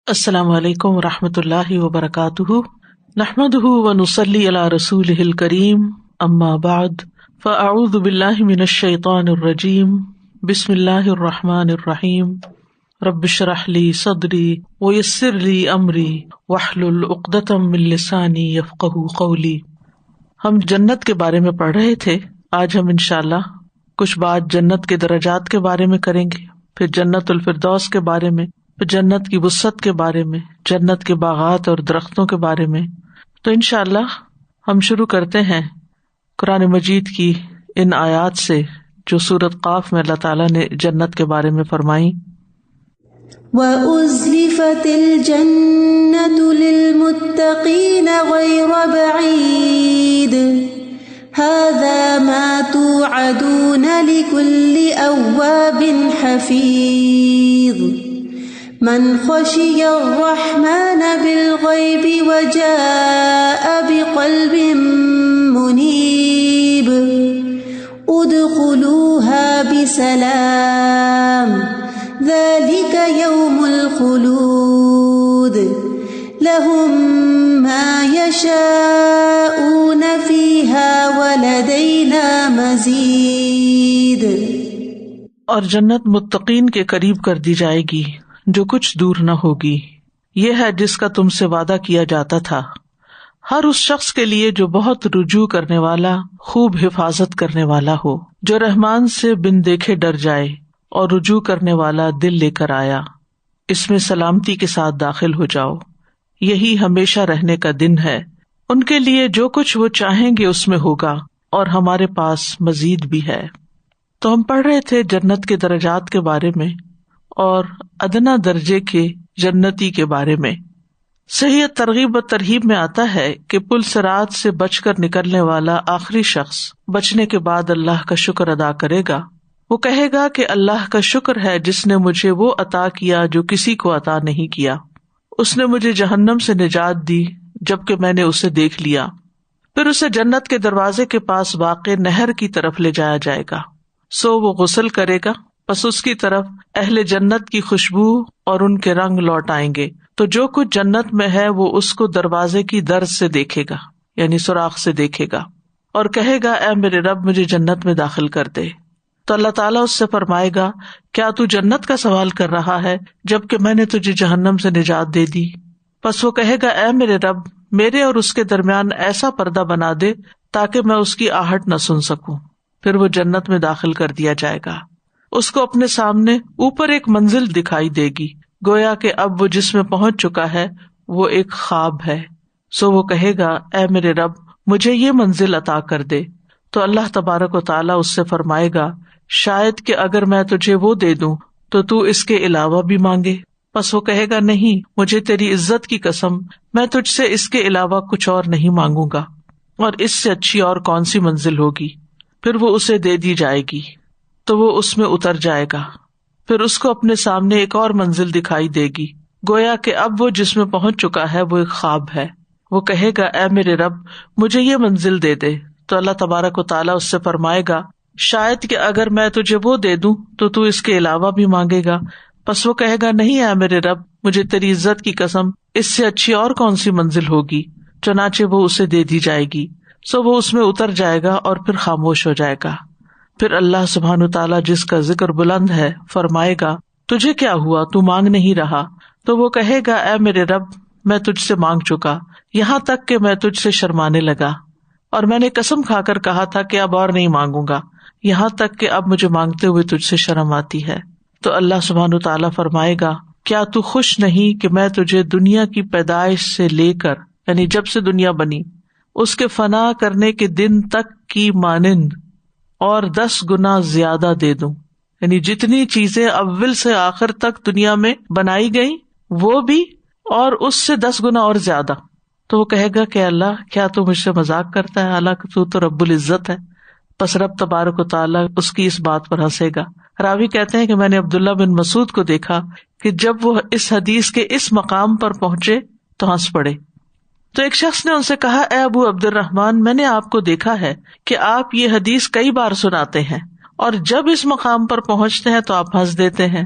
السلام علیکم ورحمۃ اللہ وبرکاتہ، نحمدہ ونصلی علی رسولہ الکریم، اما بعد فاعوذ باللہ من الشیطان الرجیم، بسم اللہ الرحمن الرحیم، رب اشرح لی صدری ویسر لی امری واحلل عقدۃ من لسانی یفقہوا قولی۔ ہم جنت کے بارے میں پڑھ رہے تھے، آج ہم انشاءاللہ کچھ بات جنت کے درجات کے بارے میں کریں گے، پھر جنت الفردوس کے بارے میں، جنت کی وسعت کے بارے میں، جنت کے باغات اور درختوں کے بارے میں۔ تو انشاءاللہ ہم شروع کرتے ہیں قرآن مجید کی ان آیات سے جو سورۃ قاف میں اللہ تعالیٰ نے جنت کے بارے میں فرمائی۔ وَأُزْلِفَتِ الْجَنَّةُ لِلْمُتَّقِينَ غَيْرَ بَعِيدٍ هَذَا مَا تُوعَدُونَ لِكُلِّ أَوَّابٍ حَفِيظٍ من خشي الرحمن بالغيب وجاء بقلب منيب ادخلوها بسلام ذلك يوم الخلود لهم ما يشاءون فيها ولدينا مزيد۔ اور جنت متقین کے قریب کر دی جائے گی جو کچھ دور نہ ہوگی، یہ ہے جس کا تم سے وعدہ کیا جاتا تھا، ہر اس شخص کے لیے جو بہت رجوع کرنے والا، خوب حفاظت کرنے والا ہو، جو رحمان سے بن دیکھے ڈر جائے اور رجوع کرنے والا دل لے کر آیا، اس میں سلامتی کے ساتھ داخل ہو جاؤ، یہی ہمیشہ رہنے کا دن ہے، ان کے لیے جو کچھ وہ چاہیں گے اس میں ہوگا، اور ہمارے پاس مزید بھی ہے۔ تو ہم پڑھ رہے تھے جنت کے درجات کے بارے میں اور ادنا درجے کے جنتی کے بارے میں۔ صحیح ترغیب و ترہیب میں آتا ہے کہ پل صراط سے بچ کر نکلنے والا آخری شخص بچنے کے بعد اللہ کا شکر ادا کرے گا، وہ کہے گا کہ اللہ کا شکر ہے جس نے مجھے وہ عطا کیا جو کسی کو عطا نہیں کیا، اس نے مجھے جہنم سے نجات دی جبکہ میں نے اسے دیکھ لیا۔ پھر اسے جنت کے دروازے کے پاس واقع نہر کی طرف لے جایا جائے گا، سو وہ غسل کرے گا، پس اس کی طرف اہل جنت کی خوشبو اور ان کے رنگ لوٹ آئیں گے، تو جو کچھ جنت میں ہے وہ اس کو دروازے کی درز سے دیکھے گا، یعنی سوراخ سے دیکھے گا، اور کہے گا اے میرے رب مجھے جنت میں داخل کر دے۔ تو اللہ تعالیٰ اس سے فرمائے گا کیا تو جنت کا سوال کر رہا ہے جبکہ میں نے تجھے جہنم سے نجات دے دی؟ پس وہ کہے گا اے میرے رب میرے اور اس کے درمیان ایسا پردہ بنا دے تاکہ میں اس کی آہٹ نہ سن سکوں۔ پھر وہ جنت میں داخل کر دیا جائے گا، اس کو اپنے سامنے اوپر ایک منزل دکھائی دے گی، گویا کہ اب وہ جس میں پہنچ چکا ہے وہ ایک خواب ہے، سو وہ کہے گا اے میرے رب مجھے یہ منزل عطا کر دے۔ تو اللہ تبارک و تعالیٰ اس سے فرمائے گا شاید کہ اگر میں تجھے وہ دے دوں تو اس کے علاوہ بھی مانگے، پس وہ کہے گا نہیں، مجھے تیری عزت کی قسم میں تجھ سے اس کے علاوہ کچھ اور نہیں مانگوں گا، اور اس سے اچھی اور کون سی منزل ہوگی؟ پھر وہ اسے دے دی جائے گی تو وہ اس میں اتر جائے گا، پھر اس کو اپنے سامنے ایک اور منزل دکھائی دے گی، گویا کہ اب وہ جس میں پہنچ چکا ہے وہ ایک خواب ہے، وہ کہے گا اے میرے رب مجھے یہ منزل دے دے۔ تو اللہ تبارک و تعالیٰ اس سے فرمائے گا شاید کہ اگر میں تجھے وہ دے دوں تو اس کے علاوہ بھی مانگے گا، پس وہ کہے گا نہیں اے میرے رب مجھے تیری عزت کی قسم اس سے اچھی اور کون سی منزل ہوگی؟ چنانچہ وہ اسے دے دی جائے گی، سو وہ اس میں اتر جائے گا اور پھر خاموش ہو جائے گا۔ پھر اللہ سبحانہ تعالیٰ جس کا ذکر بلند ہے فرمائے گا تجھے کیا ہوا، تو مانگ نہیں رہا؟ تو وہ کہے گا اے میرے رب میں تجھ سے مانگ چکا، یہاں تک کہ میں تجھ سے شرمانے لگا، اور میں نے قسم کھا کر کہا تھا کہ اب اور نہیں مانگوں گا، یہاں تک کہ اب مجھے مانگتے ہوئے تجھ سے شرم آتی ہے۔ تو اللہ سبحانہ تعالیٰ فرمائے گا کیا تو خوش نہیں کہ میں تجھے دنیا کی پیدائش سے لے کر، یعنی جب سے دنیا بنی، اس کے فنا کرنے کے دن تک کی مانند اور 10 گنا زیادہ دے دوں، یعنی جتنی چیزیں اول سے آخر تک دنیا میں بنائی گئی وہ بھی، اور اس سے 10 گنا اور زیادہ۔ تو وہ کہے گا کہ اللہ کیا تو مجھ سے مذاق کرتا ہے، حالانکہ تو رب العزت ہے۔ پس رب تبارک و تعالیٰ اس کی اس بات پر ہنسے گا۔ راوی کہتے ہیں کہ میں نے عبداللہ بن مسعود کو دیکھا کہ جب وہ اس حدیث کے اس مقام پر پہنچے تو ہنس پڑے۔ تو ایک شخص نے ان سے کہا اے ابو عبد الرحمن میں نے آپ کو دیکھا ہے کہ آپ یہ حدیث کئی بار سناتے ہیں اور جب اس مقام پر پہنچتے ہیں تو آپ ہنس دیتے ہیں۔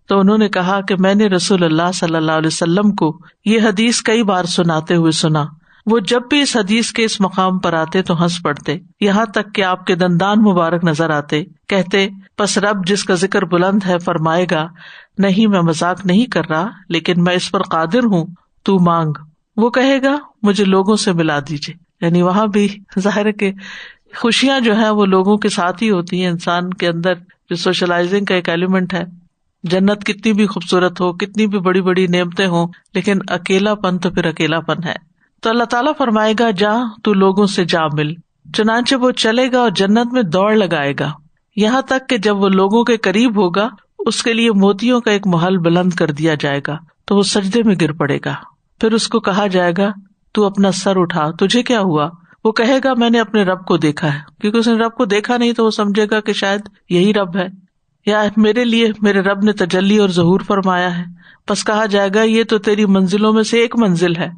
تو انہوں نے کہا کہ میں نے رسول اللہ صلی اللہ علیہ وسلم کو یہ حدیث کئی بار سناتے ہوئے سنا، وہ جب بھی اس حدیث کے اس مقام پر آتے تو ہنس پڑتے، یہاں تک کہ آپ کے دندان مبارک نظر آتے، کہتے پس رب جس کا ذکر بلند ہے فرمائے گا نہیں میں مذاق نہیں کر رہا لیکن میں اس پر قادر ہوں، تو مانگ۔ وہ کہے گا مجھے لوگوں سے ملا دیجیے، یعنی وہاں بھی ظاہر ہے کہ خوشیاں جو ہیں وہ لوگوں کے ساتھ ہی ہوتی ہیں، انسان کے اندر جو سوشلائزنگ کا ایک ایلیمنٹ ہے۔ جنت کتنی بھی خوبصورت ہو، کتنی بھی بڑی بڑی نعمتیں ہوں، لیکن اکیلا پن تو پھر اکیلا پن ہے۔ تو اللہ تعالیٰ فرمائے گا جا تو لوگوں سے جا مل، چنانچہ وہ چلے گا اور جنت میں دوڑ لگائے گا، یہاں تک کہ جب وہ لوگوں کے قریب ہوگا اس کے لیے موتیوں کا ایک محل بلند کر دیا جائے گا تو وہ سجدے میں گر پڑے گا۔ پھر اس کو کہا جائے گا تو اپنا سر اٹھا، تجھے کیا ہوا؟ وہ کہے گا میں نے اپنے رب کو دیکھا ہے، کیونکہ اس نے رب کو دیکھا نہیں تو وہ سمجھے گا کہ شاید یہی رب ہے، یا میرے لیے میرے رب نے تجلی اور ظہور فرمایا ہے۔ پس کہا جائے گا یہ تو تیری منزلوں میں سے ایک منزل ہے۔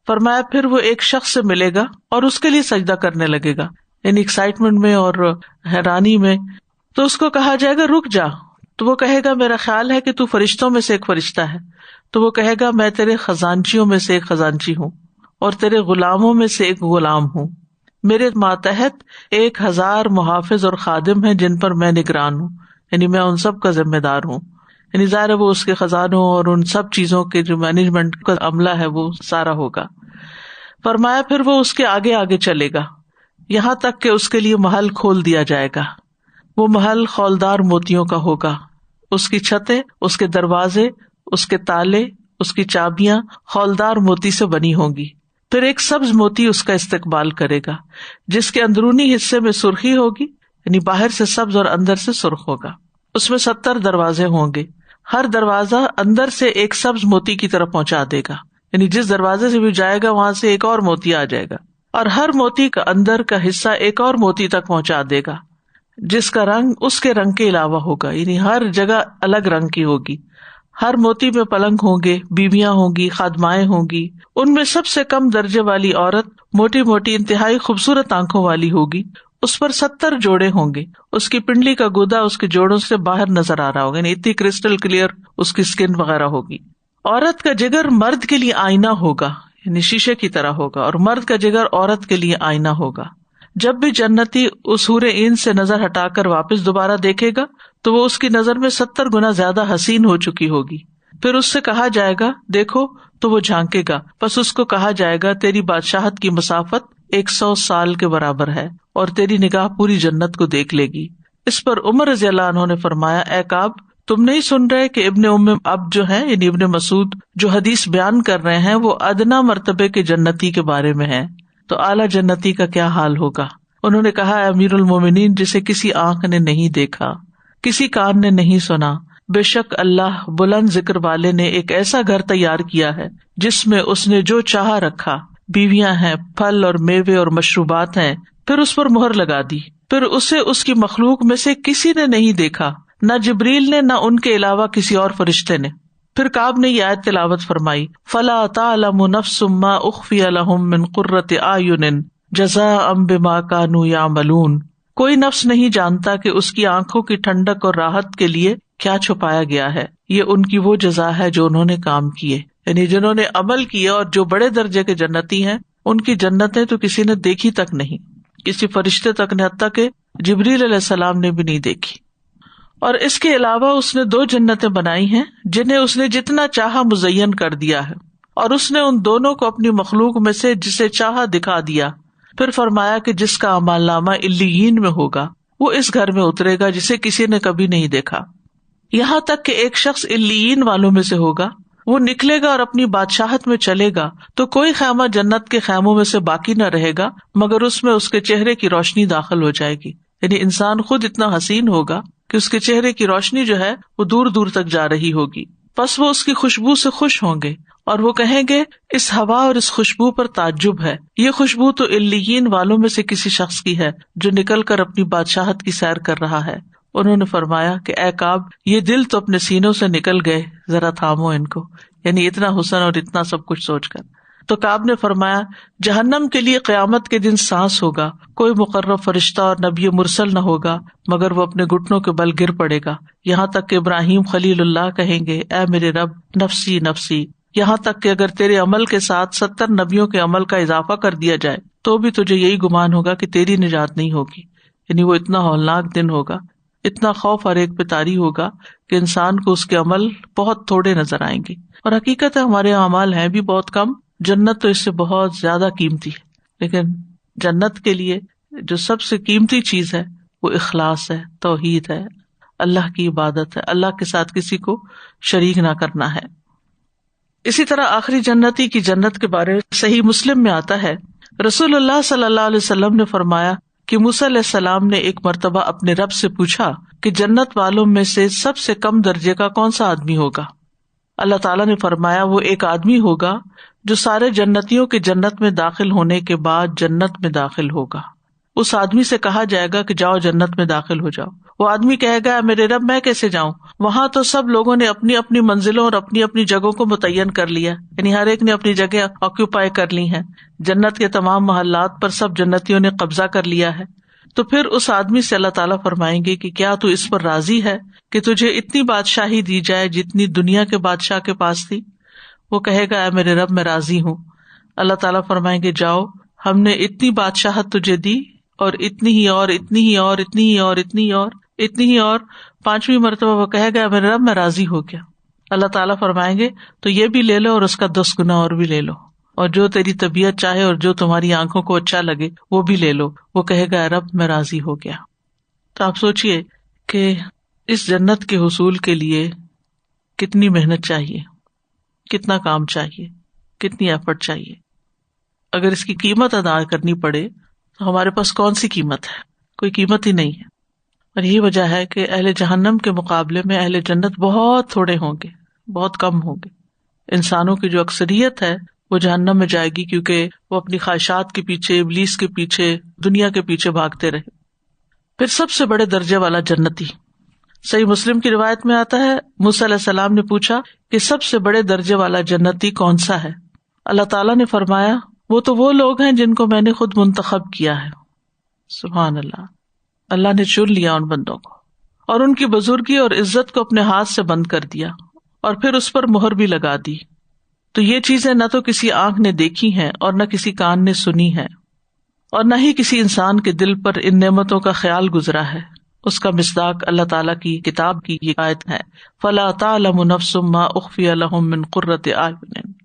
فرمایا پھر وہ ایک شخص سے ملے گا اور اس کے لیے سجدہ کرنے لگے گا، یعنی ایکسائٹمنٹ میں اور حیرانی میں۔ تو اس کو کہا جائے گا رک جا، تو وہ کہے گا میرا خیال ہے کہ تو فرشتوں میں سے ایک فرشتہ ہے۔ تو وہ کہے گا میں تیرے خزانچیوں میں سے ایک خزانچی ہوں اور تیرے غلاموں میں سے ایک غلام ہوں، میرے ماتحت 1000 محافظ اور خادم ہیں جن پر میں نگران ہوں، یعنی میں ان سب کا ذمہ دار ہوں۔ یعنی ظاہر ہے وہ اس کے خزانوں اور ان سب چیزوں کے جو مینجمنٹ کا عملہ ہے وہ سارا ہوگا۔ فرمایا پھر وہ اس کے آگے آگے چلے گا یہاں تک کہ اس کے لیے محل کھول دیا جائے گا، وہ محل خولدار موتیوں کا ہوگا، اس کی چھتیں، اس کے دروازے، اس کے تالے، اس کی چابیاں خولدار موتی سے بنی ہوں گی۔ پھر ایک سبز موتی اس کا استقبال کرے گا جس کے اندرونی حصے میں سرخی ہوگی، یعنی باہر سے سبز اور اندر سے سرخ ہوگا۔ اس میں 70 دروازے ہوں گے، ہر دروازہ اندر سے ایک سبز موتی کی طرف پہنچا دے گا، یعنی جس دروازے سے بھی جائے گا وہاں سے ایک اور موتی آ جائے گا، اور ہر موتی کا اندر کا حصہ ایک اور موتی تک پہنچا دے گا جس کا رنگ اس کے رنگ کے علاوہ ہوگا، یعنی ہر جگہ الگ رنگ کی ہوگی۔ ہر موتی میں پلنگ ہوں گے، بیویاں ہوں گی، خادمائیں ہوں گی، ان میں سب سے کم درجے والی عورت موٹی موٹی انتہائی خوبصورت آنکھوں والی ہوگی، اس پر 70 جوڑے ہوں گے، اس کی پنڈلی کا گودا اس کے جوڑوں سے باہر نظر آ رہا ہوگا، یعنی اتنی کرسٹل کلیئر اس کی اسکن وغیرہ ہوگی۔ عورت کا جگر مرد کے لیے آئینہ ہوگا، یعنی شیشے کی طرح ہوگا، اور مرد کا جگر عورت کے لیے آئینہ ہوگا۔ جب بھی جنتی اس حور عین سے نظر ہٹا کر واپس دوبارہ دیکھے گا تو وہ اس کی نظر میں 70 گنا زیادہ حسین ہو چکی ہوگی۔ پھر اس سے کہا جائے گا دیکھو، تو وہ جھانکے گا، پس اس کو کہا جائے گا تیری بادشاہت کی مسافت 100 سال کے برابر ہے اور تیری نگاہ پوری جنت کو دیکھ لے گی۔ اس پر عمر رضی اللہ عنہ نے فرمایا اے کعب، تم نہیں سن رہے کہ ابن ام اب جو ہے یعنی ابن مسعود جو حدیث بیان کر رہے ہیں وہ ادنا مرتبے کے جنتی کے بارے میں ہے، تو اعلیٰ جنتی کا کیا حال ہوگا؟ انہوں نے کہا امیر المومنین جسے کسی آنکھ نے نہیں دیکھا، کسی کان نے نہیں سنا، بے شک اللہ بلند ذکر والے نے ایک ایسا گھر تیار کیا ہے جس میں اس نے جو چاہا رکھا، بیویاں ہیں، پھل اور میوے اور مشروبات ہیں، پھر اس پر مہر لگا دی، پھر اسے اس کی مخلوق میں سے کسی نے نہیں دیکھا، نہ جبریل نے نہ ان کے علاوہ کسی اور فرشتے نے۔ پھر کعب نے یہ آیت تلاوت فرمائی فلا تعلم نفس ما اخفی لهم من قرۃ اعین جزاء بما كانوا يعملون، کوئی نفس نہیں جانتا کہ اس کی آنکھوں کی ٹھنڈک اور راحت کے لیے کیا چھپایا گیا ہے، یہ ان کی وہ جزا ہے جو انہوں نے کام کیے، یعنی جنہوں نے عمل کیا اور جو بڑے درجے کے جنتی ہیں ان کی جنتیں تو کسی نے دیکھی تک نہیں، کسی فرشتے تک نے، حتیٰ کہ جبریل علیہ السلام نے بھی نہیں دیکھی۔ اور اس کے علاوہ اس نے 2 جنتیں بنائی ہیں جنہیں اس نے جتنا چاہا مزین کر دیا ہے، اور اس نے ان دونوں کو اپنی مخلوق میں سے جسے چاہا دکھا دیا۔ پھر فرمایا کہ جس کا اعمال نامہ علیین میں ہوگا وہ اس گھر میں اترے گا جسے کسی نے کبھی نہیں دیکھا، یہاں تک کہ ایک شخص علیین والوں میں سے ہوگا، وہ نکلے گا اور اپنی بادشاہت میں چلے گا تو کوئی خیمہ جنت کے خیموں میں سے باقی نہ رہے گا مگر اس میں اس کے چہرے کی روشنی داخل ہو جائے گی، یعنی انسان خود اتنا حسین ہوگا کہ اس کے چہرے کی روشنی جو ہے وہ دور دور تک جا رہی ہوگی، پس وہ اس کی خوشبو سے خوش ہوں گے اور وہ کہیں گے اس ہوا اور اس خوشبو پر تعجب ہے، یہ خوشبو تو علیین والوں میں سے کسی شخص کی ہے جو نکل کر اپنی بادشاہت کی سیر کر رہا ہے۔ انہوں نے فرمایا کہ اے کعب یہ دل تو اپنے سینوں سے نکل گئے، ذرا تھامو ان کو، یعنی اتنا حسن اور اتنا سب کچھ سوچ کر۔ تو کعب نے فرمایا جہنم کے لیے قیامت کے دن سانس ہوگا، کوئی مقرب فرشتہ اور نبی مرسل نہ ہوگا مگر وہ اپنے گھٹنوں کے بل گر پڑے گا، یہاں تک کہ ابراہیم خلیل اللہ کہیں گے اے میرے رب نفسی نفسی، یہاں تک کہ اگر تیرے عمل کے ساتھ 70 نبیوں کے عمل کا اضافہ کر دیا جائے تو بھی تجھے یہی گمان ہوگا کہ تیری نجات نہیں ہوگی. یعنی وہ اتنا ہولناک دن ہوگا، اتنا خوف ہر ایک پہ طاری ہوگا کہ انسان کو اس کے عمل بہت تھوڑے نظر آئیں گے. اور حقیقت ہے ہمارے اعمال ہیں بھی بہت کم، جنت تو اس سے بہت زیادہ قیمتی ہے. لیکن جنت کے لیے جو سب سے قیمتی چیز ہے وہ اخلاص ہے، توحید ہے، اللہ کی عبادت ہے، اللہ کے ساتھ کسی کو شریک نہ کرنا ہے. اسی طرح آخری جنتی کی جنت کے بارے میں صحیح مسلم میں آتا ہے، رسول اللہ صلی اللہ علیہ وسلم نے فرمایا کہ موسیٰ علیہ السلام نے ایک مرتبہ اپنے رب سے پوچھا کہ جنت والوں میں سے سب سے کم درجے کا کون سا آدمی ہوگا؟ اللہ تعالیٰ نے فرمایا وہ ایک آدمی ہوگا جو سارے جنتیوں کے جنت میں داخل ہونے کے بعد جنت میں داخل ہوگا. اس آدمی سے کہا جائے گا کہ جاؤ جنت میں داخل ہو جاؤ. وہ آدمی کہے گا میرے رب میں کیسے جاؤں؟ وہاں تو سب لوگوں نے اپنی اپنی منزلوں اور اپنی اپنی جگہوں کو متعین کر لیا، یعنی ہر ایک نے اپنی جگہ آکیوپائی کر لی ہیں، جنت کے تمام محلات پر سب جنتیوں نے قبضہ کر لیا ہے. تو پھر اس آدمی سے اللہ تعالیٰ فرمائیں گے کہ کیا تو اس پر راضی ہے کہ تجھے اتنی بادشاہی دی جائے جتنی دنیا کے بادشاہ کے پاس تھی؟ وہ کہے گا اے میرے رب میں راضی ہوں. اللہ تعالیٰ فرمائیں گے جاؤ ہم نے اتنی بادشاہت تجھے دی اور اتنی ہی اور اتنی ہی اور اتنی ہی اور اتنی ہی اور اتنی ہی اور 5ویں مرتبہ وہ کہے گا میرے رب میں راضی ہو گیا. اللہ تعالیٰ فرمائیں گے تو یہ بھی لے لو اور اس کا 10 گنا اور بھی لے لو، اور جو تیری طبیعت چاہے اور جو تمہاری آنکھوں کو اچھا لگے وہ بھی لے لو. وہ کہے گا رب میں راضی ہو گیا. تو آپ سوچئے کہ اس جنت کے حصول کے لیے کتنی محنت چاہیے، کتنا کام چاہیے، کتنی ایفرٹ چاہیے. اگر اس کی قیمت ادا کرنی پڑے تو ہمارے پاس کون سی قیمت ہے؟ کوئی قیمت ہی نہیں ہے. اور یہی وجہ ہے کہ اہل جہنم کے مقابلے میں اہل جنت بہت تھوڑے ہوں گے، بہت کم ہوں گے. انسانوں کی جو اکثریت ہے وہ جہنم میں جائے گی کیونکہ وہ اپنی خواہشات کے پیچھے، ابلیس کے پیچھے، دنیا کے پیچھے بھاگتے رہے. پھر سب سے بڑے درجے والا جنتی، صحیح مسلم کی روایت میں آتا ہے موسیٰ علیہ السلام نے پوچھا کہ سب سے بڑے درجے والا جنتی کون سا ہے؟ اللہ تعالیٰ نے فرمایا وہ تو وہ لوگ ہیں جن کو میں نے خود منتخب کیا ہے. سبحان اللہ، اللہ نے چن لیا ان بندوں کو اور ان کی بزرگی اور عزت کو اپنے ہاتھ سے بند کر دیا اور پھر اس پر مہر بھی لگا دی. تو یہ چیزیں نہ تو کسی آنکھ نے دیکھی ہیں اور نہ کسی کان نے سنی ہے اور نہ ہی کسی انسان کے دل پر ان نعمتوں کا خیال گزرا ہے. اس کا مصداق اللہ تعالیٰ کی کتاب کی یہ آیت ہے فَلَا تَعْلَمُ نَفْسٌ مَّا أُخْفِيَ لَهُم مِّن قُرَّةِ أَعْيُنٍ.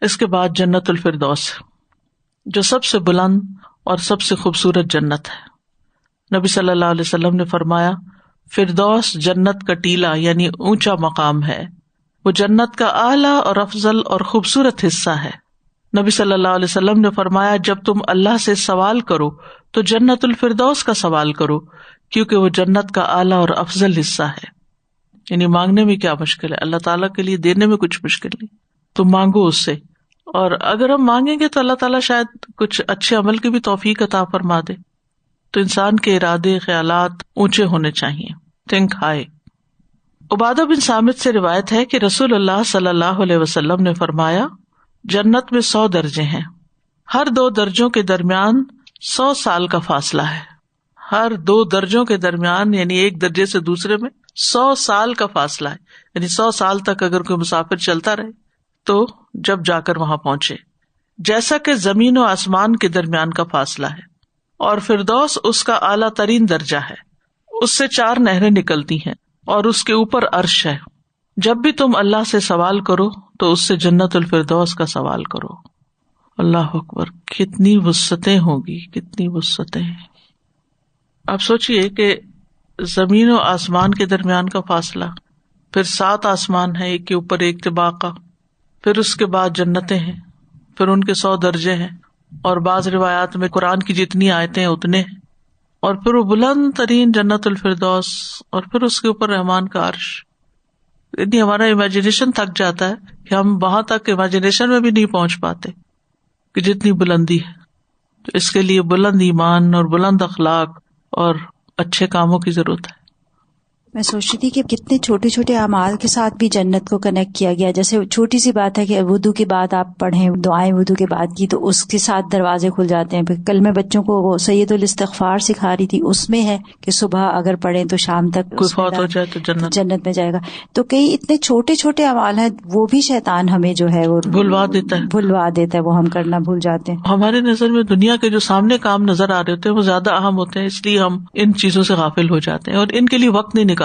اس کے بعد جنت الفردوس جو سب سے بلند اور سب سے خوبصورت جنت ہے. نبی صلی اللہ علیہ وسلم نے فرمایا فردوس جنت کا ٹیلا یعنی اونچا مقام ہے، وہ جنت کا اعلیٰ اور افضل اور خوبصورت حصہ ہے. نبی صلی اللہ علیہ وسلم نے فرمایا جب تم اللہ سے سوال کرو تو جنت الفردوس کا سوال کرو کیونکہ وہ جنت کا اعلیٰ اور افضل حصہ ہے. یعنی مانگنے میں کیا مشکل ہے، اللہ تعالیٰ کے لیے دینے میں کچھ مشکل نہیں. تم مانگو اس سے، اور اگر ہم مانگیں گے تو اللہ تعالیٰ شاید کچھ اچھے عمل کی بھی توفیق عطا فرما دے. تو انسان کے ارادے، خیالات اونچے ہونے چاہیے. Think high. Ubadah bin Samit سے روایت ہے کہ رسول اللہ صلی اللہ علیہ وسلم نے فرمایا جنت میں 100 درجے ہیں، ہر 2 درجوں کے درمیان 100 سال کا فاصلہ ہے. ہر 2 درجوں کے درمیان یعنی ایک درجے سے دوسرے میں 100 سال کا فاصلہ ہے. یعنی 100 سال تک اگر کوئی مسافر چلتا رہے تو جب جا کر وہاں پہنچے، جیسا کہ زمین و آسمان کے درمیان کا فاصلہ ہے. اور فردوس اس کا اعلیٰ ترین درجہ ہے، اس سے 4 نہریں نکلتی ہیں اور اس کے اوپر عرش ہے. جب بھی تم اللہ سے سوال کرو تو اس سے جنت الفردوس کا سوال کرو. اللہ اکبر، کتنی وسعتیں ہوگی، کتنی وسعتیں. آپ سوچئے کہ زمین و آسمان کے درمیان کا فاصلہ، پھر 7 آسمان ہیں ایک کے اوپر ایک طباقہ، پھر اس کے بعد جنتیں ہیں، پھر ان کے 100 درجے ہیں، اور بعض روایات میں قرآن کی جتنی آیتیں اتنے ہیں، اور پھر وہ بلند ترین جنت الفردوس، اور پھر اس کے اوپر رحمان کا عرش. اتنی ہمارا امیجنیشن تھک جاتا ہے کہ ہم وہاں تک امیجنیشن میں بھی نہیں پہنچ پاتے کہ جتنی بلندی ہے. تو اس کے لیے بلند ایمان اور بلند اخلاق اور اچھے کاموں کی ضرورت ہے. میں سوچ رہی تھی کہ کتنے چھوٹے چھوٹے اعمال کے ساتھ بھی جنت کو کنیکٹ کیا گیا. جیسے چھوٹی سی بات ہے کہ وضو کے بعد آپ پڑھیں دعائیں وضو کے بعد کی تو اس کے ساتھ دروازے کھل جاتے ہیں. پھر کل میں بچوں کو وہ سید الاستغفار سکھا رہی تھی، اس میں ہے کہ صبح اگر پڑھیں تو شام تک کوئی فوت ہو جائے تو جنت میں جائے گا. تو کئی اتنے چھوٹے چھوٹے اعمال ہیں، وہ بھی شیطان ہمیں جو ہے وہ بھلوا دیتا ہے، وہ ہم کرنا بھول جاتے ہیں. ہمارے نظر میں دنیا کے جو سامنے کام نظر آ رہے ہوتے ہیں وہ زیادہ اہم ہوتے ہیں، اس لیے ہم ان چیزوں سے غافل ہو جاتے ہیں اور ان کے لیے وقت نہیں نکالتے.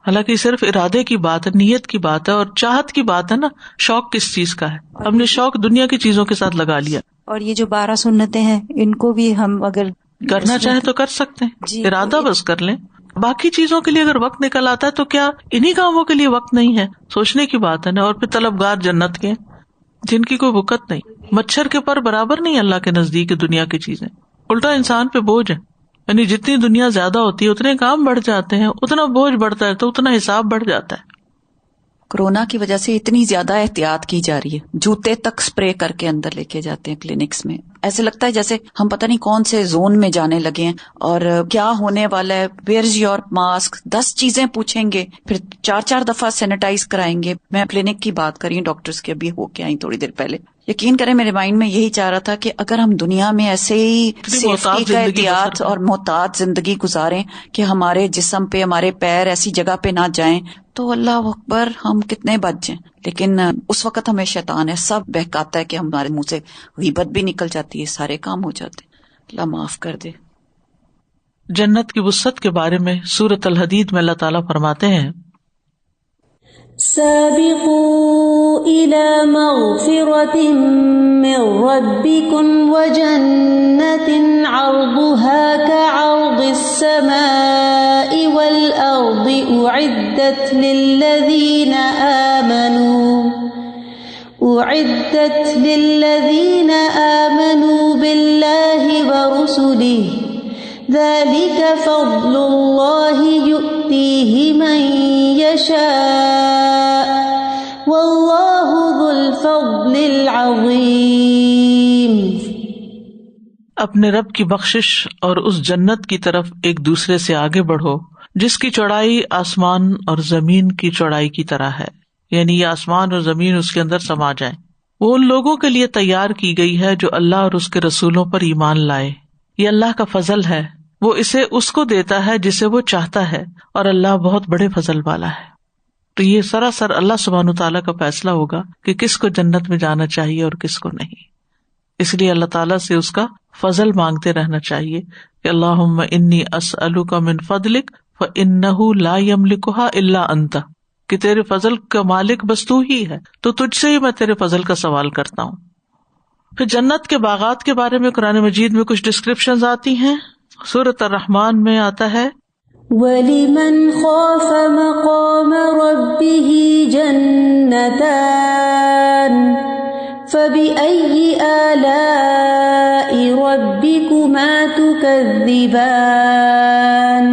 حالانکہ صرف ارادے کی بات ہے، نیت کی بات ہے اور چاہت کی بات ہے نا. شوق کس چیز کا ہے؟ ہم نے شوق دنیا کی چیزوں کے ساتھ لگا لیا. اور یہ جو 12 سنتیں ہیں ان کو بھی ہم اگر کرنا چاہیں تو کر سکتے ہیں، ارادہ بس کر لیں. باقی چیزوں کے لیے اگر وقت نکل آتا ہے تو کیا انہی کاموں کے لیے وقت نہیں ہے؟ سوچنے کی بات ہے نا. اور پھر طلبگار جنت کے جن کی کوئی وقت نہیں. مچھر کے پر برابر نہیں اللہ کے نزدیک دنیا کی چیزیں، الٹا انسان پہ بوجھ ہے. یعنی جتنی دنیا زیادہ ہوتی ہے اتنے کام بڑھ جاتے ہیں، اتنا بوجھ بڑھتا ہے تو اتنا حساب بڑھ جاتا ہے. کورونا کی وجہ سے اتنی زیادہ احتیاط کی جا رہی ہے، جوتے تک سپرے کر کے اندر لے کے جاتے ہیں کلینکس میں. ایسے لگتا ہے جیسے ہم پتہ نہیں کون سے زون میں جانے لگے ہیں اور کیا ہونے والا ہے. ویئر از یور ماسک، 10 چیزیں پوچھیں گے، پھر 4 دفعہ سینیٹائز کرائیں گے. میں کلینک کی بات کری ڈاکٹرز کی، ابھی ہو کے آئی تھوڑی دیر پہلے. یقین کریں میرے مائنڈ میں یہی چاہ رہا تھا کہ اگر ہم دنیا میں ایسے ہی سیفٹی کا احتیاط اور محتاط زندگی گزاریں کہ ہمارے جسم پہ ہمارے پیر ایسی جگہ پہ نہ جائیں تو اللہ اکبر ہم کتنے بچ جائیں. لیکن اس وقت ہمیں شیطان ہے سب بہکاتا ہے کہ ہمارے منہ سے غیبت بھی نکل جاتی ہے، سارے کام ہو جاتے ہیں. اللہ معاف کر دے. جنت کی وسعت کے بارے میں سورۃ الحدید میں اللہ تعالیٰ فرماتے ہیں سابقوا إلى مغفرة من ربكم وجنة عرضها كعرض السماء والأرض أعدت للذين آمنوا بالله ورسله ذلك فضل الله يؤتيه من يشاء والله ذو الفضل العظيم. اپنے رب کی بخشش اور اس جنت کی طرف ایک دوسرے سے آگے بڑھو جس کی چوڑائی آسمان اور زمین کی چوڑائی کی طرح ہے. یعنی یہ آسمان اور زمین اس کے اندر سما جائیں. وہ ان لوگوں کے لیے تیار کی گئی ہے جو اللہ اور اس کے رسولوں پر ایمان لائے. یہ اللہ کا فضل ہے، وہ اسے اس کو دیتا ہے جسے وہ چاہتا ہے، اور اللہ بہت بڑے فضل والا ہے. تو یہ سراسر اللہ سبحانہ تعالیٰ کا فیصلہ ہوگا کہ کس کو جنت میں جانا چاہیے اور کس کو نہیں. اس لیے اللہ تعالیٰ سے اس کا فضل مانگتے رہنا چاہیے کہ اللہم انی اسألک من فضلک فإنہ لا یملکھا الا انت، کہ تیرے فضل کا مالک بس تو ہی ہے، تو تجھ سے ہی میں تیرے فضل کا سوال کرتا ہوں. پھر جنت کے باغات کے بارے میں قرآن مجید میں کچھ ڈسکرپشنز آتی ہیں. سورۃ الرحمن میں آتا ہے وَلِمَنْ خَافَ مَقَامَ رَبِّهِ جَنَّتَانِ فَبِأَيِّ آلَاءِ رَبِّكُمَا تُكَذِّبَانِ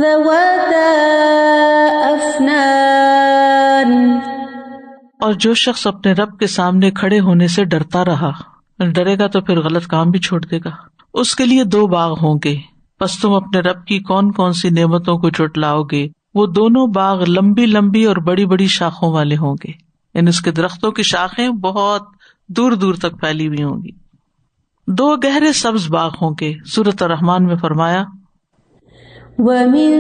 ذَوَاتَا أَفْنَانٍ. اور جو شخص اپنے رب کے سامنے کھڑے ہونے سے ڈرتا رہا، ڈرے گا تو پھر غلط کام بھی چھوڑ دے گا. اس کے لیے 2 باغ ہوں گے، پس تم اپنے رب کی کون کون سی نعمتوں کو جھٹلاؤ گے. وہ دونوں باغ لمبی لمبی اور بڑی بڑی شاخوں والے ہوں گے، یعنی اس کے درختوں کی شاخیں بہت دور دور تک پھیلی ہوئی ہوں گی. 2 گہرے سبز باغ ہوں گے. سورۃ الرحمن میں فرمایا وَمِن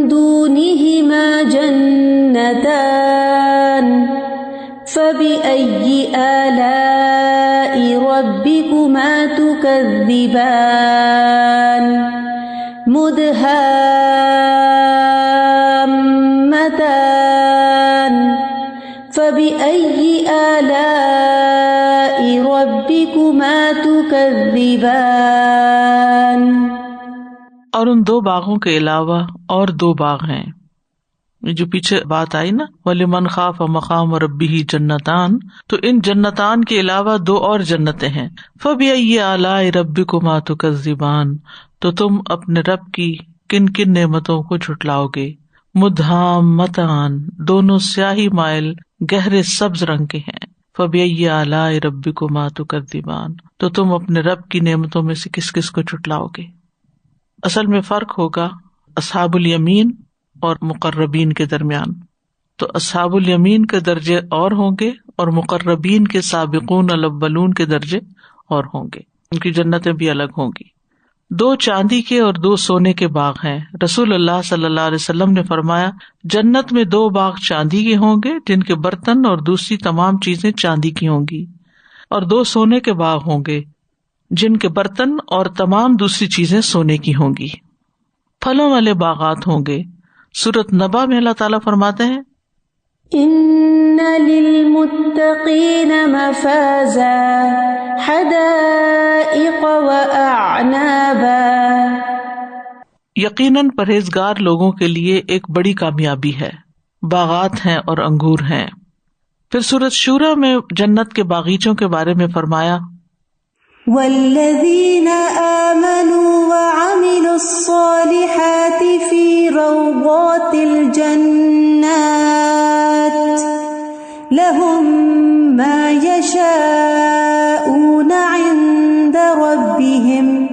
دُونِهِمَا جَنَّتَانِ فَبِأَيِّ آلَاءِ رَبِّكُمَا تُكَذِّبَانِ مُدْهَامَّتَانِ فَبِأَيِّ آلَاءِ رَبِّكُمَا تُكَذِّبَانِ. اور ان 2 باغوں کے علاوہ اور 2 باغ ہیں. جو پیچھے بات آئی نا وَلِمَنْ خَافَ مَقَامَ رَبِّهِ جَنَّتَانِ، تو ان جنتان کے علاوہ 2 اور جنتیں ہیں. فَبِأَيِّ آلَاءِ رَبِّكُمَا تُكَذِّبَانِ، تو تم اپنے رب کی کن کن نعمتوں کو جھٹلاؤ گے. مُدْهَامَّتَانِ، دونوں سیاہی مائل گہرے سبز رنگ کے ہیں. فَبِأَيِّ آلَاءِ رَبِّكُمَا تُكَذِّبَانِ، تو تم اپنے رب کی نعمتوں میں سے کس کس کو جھٹلاؤ گے. اصل میں فرق ہوگا اصحاب الیمین اور مقربین کے درمیان. تو اصحاب الیمین کے درجے اور ہوں گے اور مقربین کے سابقون الاولون کے درجے اور ہوں گے. ان کی جنتیں بھی الگ ہوں گی. 2 چاندی کے اور 2 سونے کے باغ ہیں. رسول اللہ صلی اللہ علیہ وسلم نے فرمایا جنت میں 2 باغ چاندی کے ہوں گے جن کے برتن اور دوسری تمام چیزیں چاندی کی ہوں گی، اور 2 سونے کے باغ ہوں گے جن کے برتن اور تمام دوسری چیزیں سونے کی ہوں گی. پھلوں والے باغات ہوں گے. سورۃ نبا میں اللہ تعالیٰ فرماتے ہیں ان للمتقین مفازا حدائق واعنابا. یقیناً پرہیزگار لوگوں کے لیے ایک بڑی کامیابی ہے، باغات ہیں اور انگور ہیں. پھر سورۃ شورى میں جنت کے باغیچوں کے بارے میں فرمایا والذین آمنوا وعملوا الصالحات فی روضات الجنات لهم ما يشاءون عند ربهم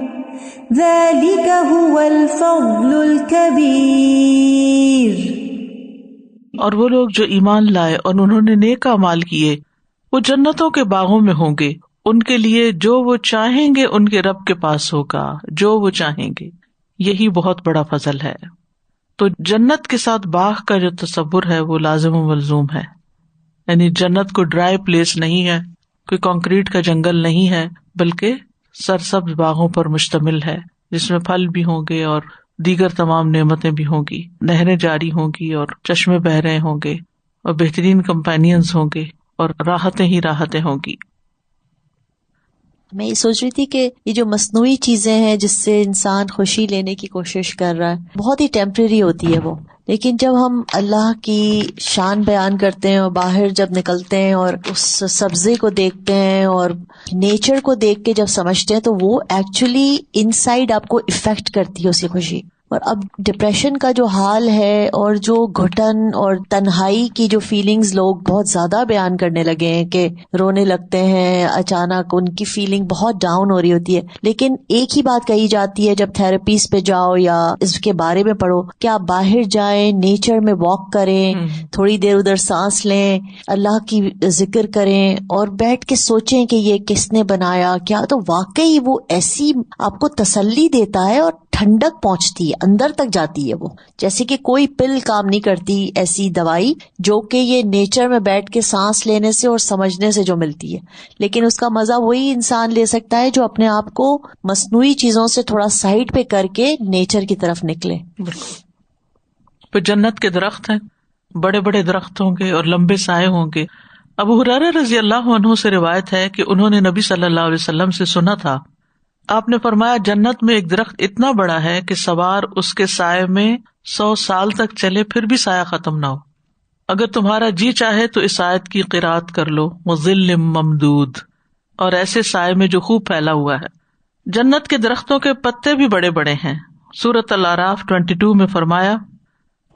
ذلك هو الفضل الكبیر. اور وہ لوگ جو ایمان لائے اور انہوں نے نیک اعمال کیے وہ جنتوں کے باغوں میں ہوں گے. ان کے لیے جو وہ چاہیں گے ان کے رب کے پاس ہوگا، جو وہ چاہیں گے. یہی بہت بڑا فضل ہے. تو جنت کے ساتھ باغ کا جو تصور ہے وہ لازم و ملزوم ہے. یعنی جنت کو ڈرائی پلیس نہیں ہے، کوئی کنکریٹ کا جنگل نہیں ہے، بلکہ سرسبز باغوں پر مشتمل ہے جس میں پھل بھی ہوں گے اور دیگر تمام نعمتیں بھی ہوں گی. نہریں جاری ہوں گی اور چشمے بہ رہے ہوں گے اور بہترین کمپینینز ہوں گے اور راحتیں ہی راحتیں ہوں گی. میں یہ سوچ رہی تھی کہ یہ جو مصنوعی چیزیں ہیں جس سے انسان خوشی لینے کی کوشش کر رہا ہے بہت ہی ٹیمپریری ہوتی ہے وہ، لیکن جب ہم اللہ کی شان بیان کرتے ہیں اور باہر جب نکلتے ہیں اور اس سبزے کو دیکھتے ہیں اور نیچر کو دیکھ کے جب سمجھتے ہیں تو وہ ایکچولی انسائڈ آپ کو افیکٹ کرتی ہے اسی خوشی. اور اب ڈپریشن کا جو حال ہے اور جو گھٹن اور تنہائی کی جو فیلنگز لوگ بہت زیادہ بیان کرنے لگے ہیں کہ رونے لگتے ہیں، اچانک ان کی فیلنگ بہت ڈاؤن ہو رہی ہوتی ہے. لیکن ایک ہی بات کہی جاتی ہے جب تھراپیز پہ جاؤ یا اس کے بارے میں پڑھو کہ آپ باہر جائیں، نیچر میں واک کریں، تھوڑی دیر ادھر سانس لیں، اللہ کی ذکر کریں اور بیٹھ کے سوچیں کہ یہ کس نے بنایا کیا. تو واقعی وہ ایسی آپ کو تسلی دیتا ہے اور ٹھنڈک پہنچتی ہے، اندر تک جاتی ہے. وہ جیسے کہ کوئی پل کام نہیں کرتی ایسی دوائی جو کہ یہ نیچر میں بیٹھ کے سانس لینے سے اور سمجھنے سے جو ملتی ہے. لیکن اس کا مزہ وہی انسان لے سکتا ہے جو اپنے آپ کو مصنوعی چیزوں سے تھوڑا سائڈ پہ کر کے نیچر کی طرف نکلے. پھر جنت کے درخت ہیں، بڑے بڑے درخت ہوں گے اور لمبے سائے ہوں گے. ابو ہریرہ رضی اللہ عنہ سے روایت ہے کہ انہوں نے نبی صلی اللہ علیہ وسلم سے سنا تھا، آپ نے فرمایا جنت میں ایک درخت اتنا بڑا ہے کہ سوار اس کے سائے میں 100 سال تک چلے پھر بھی سایہ ختم نہ ہو. اگر تمہارا جی چاہے تو اس آیت کی قرات کر لو، وظل ممدود، اور ایسے سائے میں جو خوب پھیلا ہوا ہے. جنت کے درختوں کے پتے بھی بڑے بڑے ہیں. سورۃ الاعراف 22 میں فرمایا